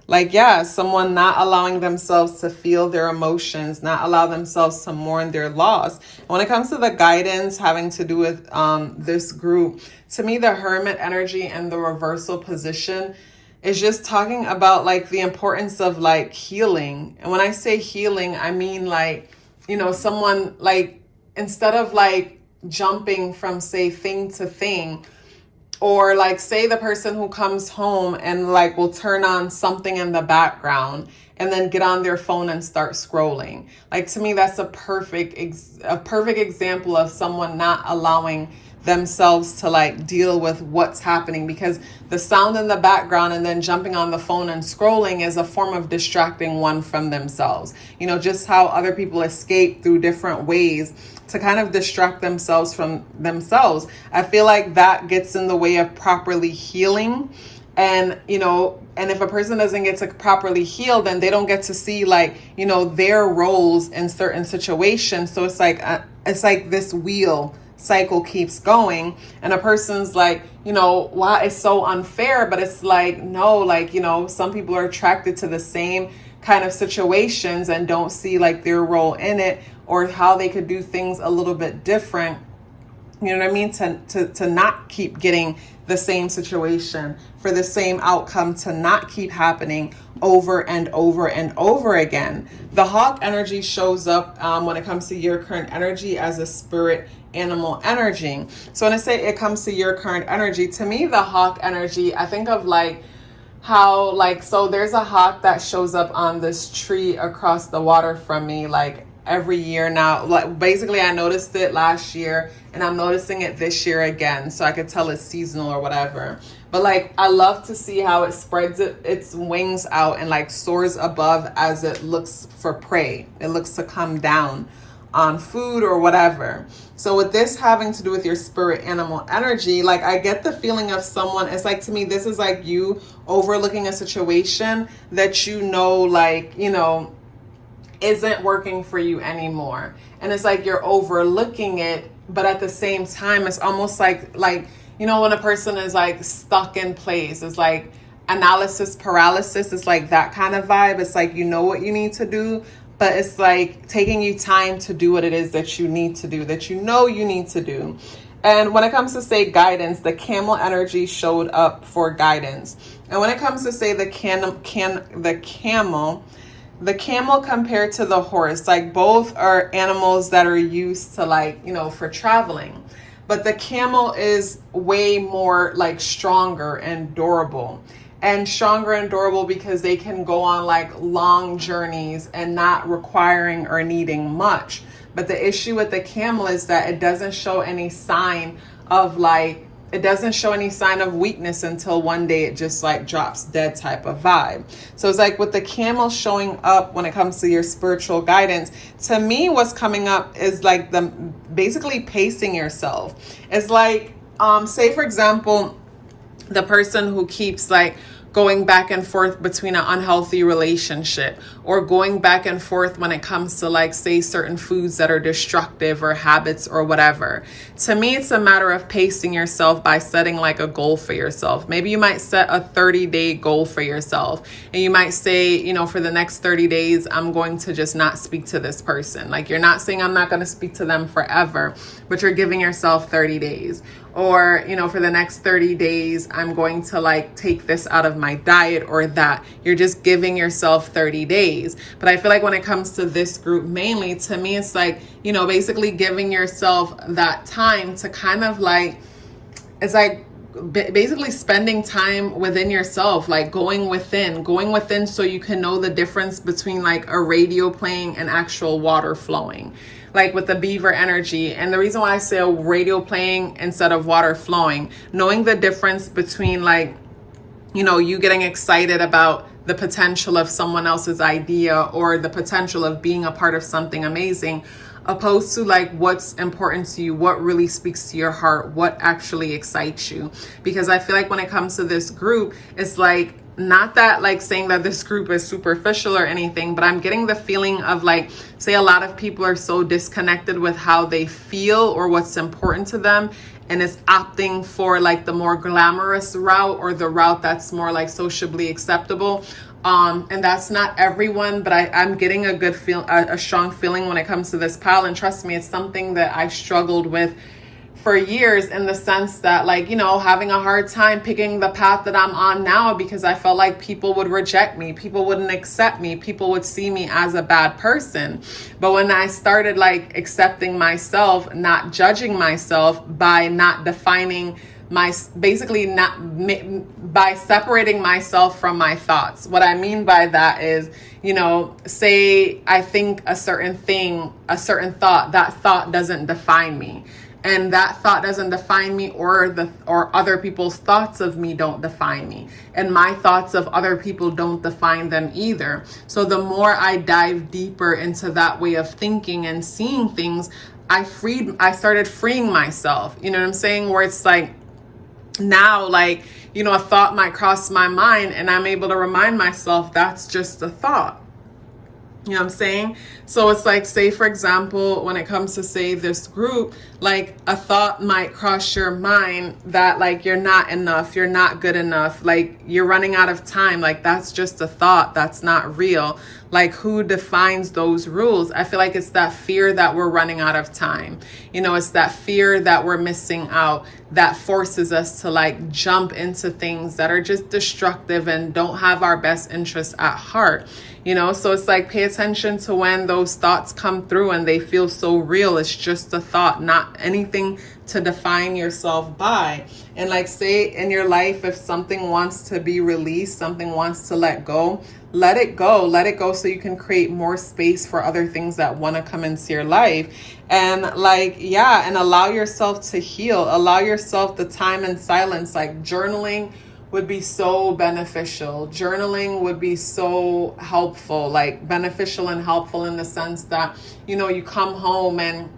Speaker 2: like, yeah, someone not allowing themselves to feel their emotions, not allow themselves to mourn their loss. And when it comes to the guidance having to do with this group, to me, the Hermit energy and the reversal position is just talking about like the importance of like healing. And when I say healing, I mean like someone like, instead of like jumping from say thing to thing, or like say the person who comes home and like will turn on something in the background and then get on their phone and start scrolling. Like, to me, that's a perfect example of someone not allowing themselves to like deal with what's happening, because the sound in the background and then jumping on the phone and scrolling is a form of distracting one from themselves. Just how other people escape through different ways to kind of distract themselves from themselves. I feel like that gets in the way of properly healing. And, and if a person doesn't get to properly heal, then they don't get to see like, their roles in certain situations. So it's like this wheel cycle keeps going, and a person's like, wow, it's so unfair. But it's like, no, like, some people are attracted to the same kind of situations and don't see like their role in it, or how they could do things a little bit different. You know what I mean? To not keep getting the same situation, for the same outcome to not keep happening over and over and over again. The hawk energy shows up when it comes to your current energy as a spirit animal energy. So when I say it comes to your current energy, to me, the hawk energy, I think of like how like, so there's a hawk that shows up on this tree across the water from me like every year now. Like, basically I noticed it last year and I'm noticing it this year again, so I could tell it's seasonal or whatever. But like, I love to see how it spreads its wings out and like soars above as it looks for prey. It looks to come down on food or whatever. So with this having to do with your spirit animal energy, like, I get the feeling of someone, it's like, to me, this is like you overlooking a situation that like, isn't working for you anymore. And it's like you're overlooking it, but at the same time, it's almost like, when a person is like stuck in place, it's like analysis paralysis. It's like that kind of vibe. It's like, what you need to do, but it's like taking you time to do what it is that you need to do, that you need to do. And when it comes to say guidance, the camel energy showed up for guidance. And when it comes to say the camel compared to the horse, like, both are animals that are used to like, for traveling. But the camel is way more like stronger and durable. And stronger and durable because they can go on like long journeys and not requiring or needing much. But the issue with the camel is that it doesn't show any sign of weakness until one day it just like drops dead type of vibe. So it's like with the camel showing up when it comes to your spiritual guidance, to me, what's coming up is like basically pacing yourself. It's like, say for example, the person who keeps like going back and forth between an unhealthy relationship, or going back and forth when it comes to like, say, certain foods that are destructive or habits or whatever. To me, it's a matter of pacing yourself by setting like a goal for yourself. Maybe you might set a 30-day goal for yourself, and you might say, for the next 30 days, I'm going to just not speak to this person. Like, you're not saying I'm not going to speak to them forever, but you're giving yourself 30 days. Or, for the next 30 days, I'm going to like take this out of my diet or that. You're just giving yourself 30 days. But I feel like when it comes to this group, mainly, to me, it's like, basically giving yourself that time to kind of like, it's like basically spending time within yourself, like going within so you can know the difference between like a radio playing and actual water flowing. Like with the beaver energy. And the reason why I say a radio playing instead of water flowing, knowing the difference between like, you getting excited about the potential of someone else's idea or the potential of being a part of something amazing, opposed to like what's important to you, what really speaks to your heart, what actually excites you. Because I feel like when it comes to this group, it's like, not that like saying that this group is superficial or anything, but I'm getting the feeling of like, say a lot of people are so disconnected with how they feel or what's important to them, and is opting for like the more glamorous route or the route that's more like sociably acceptable. And that's not everyone, but I'm getting a strong feeling when it comes to this pile. And trust me, it's something that I struggled with for years, in the sense that, like, you know, having a hard time picking the path that I'm on now, because I felt like people would reject me, people wouldn't accept me, people would see me as a bad person. But when I started like accepting myself, not judging myself, by not defining basically not by separating myself from my thoughts. What I mean by that is, you know, say I think a certain thing, a certain thought, that thought doesn't define me. And that thought doesn't define me, or other people's thoughts of me don't define me. And my thoughts of other people don't define them either. So the more I dive deeper into that way of thinking and seeing things, I started freeing myself. You know what I'm saying? Where it's like, now, like, you know, a thought might cross my mind and I'm able to remind myself that's just a thought. You know what I'm saying? So it's like, say, for example, when it comes to, say, this group, like a thought might cross your mind that like you're not enough, you're not good enough, like you're running out of time. Like that's just a thought, that's not real. Like who defines those rules? I feel like it's that fear that we're running out of time. You know, it's that fear that we're missing out that forces us to like jump into things that are just destructive and don't have our best interests at heart. You know, so it's like, pay attention to when those thoughts come through and they feel so real. It's just a thought, not anything to define yourself by. And like, say in your life, if something wants to be released, something wants to let go, let it go so you can create more space for other things that want to come into your life. And like, yeah, and allow yourself to heal, allow yourself the time and silence. Like journaling would be so beneficial. Journaling would be so helpful, like beneficial and helpful in the sense that, you know, you come home and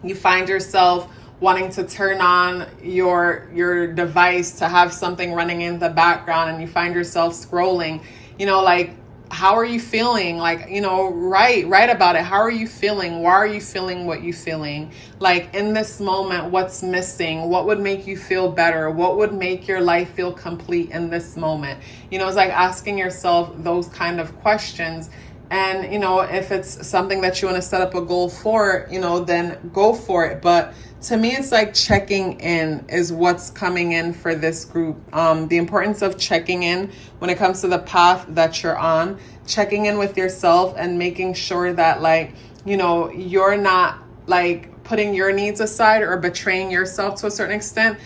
Speaker 2: you find yourself wanting to turn on your device to have something running in the background, and you find yourself scrolling, you know, like, how are you feeling? Like, you know, write about it. How are you feeling? Why are you feeling what you're feeling? Like in this moment, what's missing? What would make you feel better? What would make your life feel complete in this moment? You know, it's like asking yourself those kind of questions. And, you know, if it's something that you want to set up a goal for, you know, then go for it. But to me, it's like checking in is what's coming in for this group. The importance of checking in when it comes to the path that you're on, checking in with yourself and making sure that, like, you know, you're not like putting your needs aside or betraying yourself to a certain extent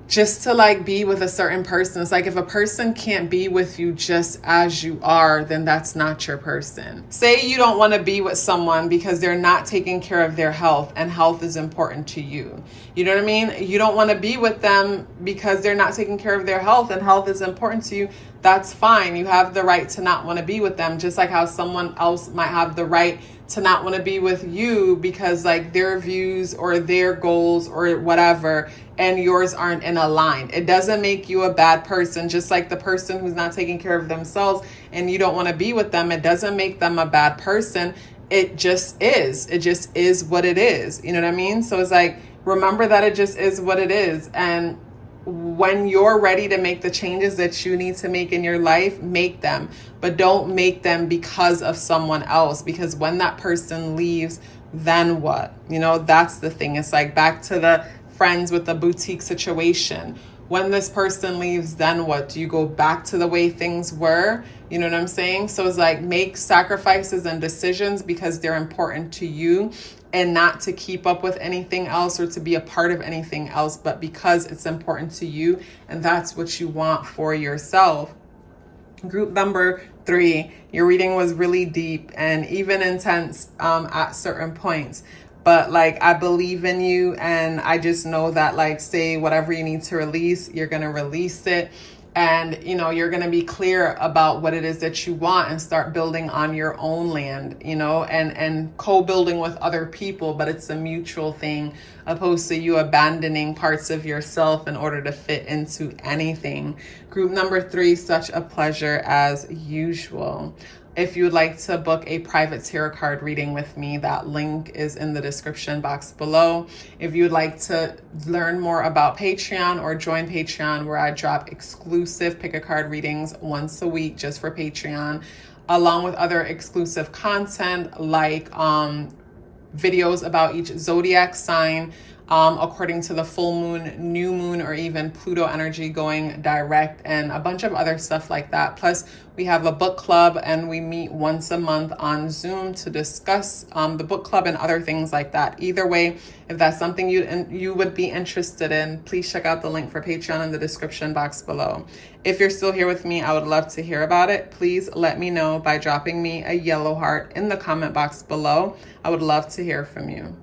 Speaker 2: just to like be with a certain person. It's like, if a person can't be with you just as you are, then that's not your person. Say you don't want to be with someone because they're not taking care of their health, and health is important to you. You know what I mean? You don't want to be with them because they're not taking care of their health, and health is important to you. That's fine. You have the right to not want to be with them, just like how someone else might have the right to not want to be with you because like their views or their goals or whatever and yours aren't in a line. It doesn't make you a bad person. Just like the person who's not taking care of themselves and you don't want to be with them, it doesn't make them a bad person. It just is. It just is what it is. You know what I mean? So it's like, remember that it just is what it is. And when you're ready to make the changes that you need to make in your life, make them, but don't make them because of someone else, because when that person leaves, then what? You know, that's the thing. It's like back to the friends with the boutique situation. When this person leaves, then what? Do you go back to the way things were? You know what I'm saying? So it's like, make sacrifices and decisions because they're important to you, and not to keep up with anything else or to be a part of anything else, but because it's important to you and that's what you want for yourself. Group number 3, your reading was really deep and even intense at certain points. But like, I believe in you, and I just know that, like, say whatever you need to release, you're going to release it. And, you know, you're going to be clear about what it is that you want and start building on your own land, you know, and co-building with other people. But it's a mutual thing, opposed to you abandoning parts of yourself in order to fit into anything. Group number 3, such a pleasure as usual. If you would like to book a private tarot card reading with me, that link is in the description box below. If you would like to learn more about Patreon or join Patreon, where I drop exclusive pick a card readings once a week just for Patreon, along with other exclusive content like videos about each zodiac sign, according to the full moon, new moon, or even Pluto energy going direct, and a bunch of other stuff like that. Plus, we have a book club, and we meet once a month on Zoom to discuss the book club and other things like that. Either way, if that's something you would be interested in, please check out the link for Patreon in the description box below. If you're still here with me, I would love to hear about it. Please let me know by dropping me a yellow heart in the comment box below. I would love to hear from you.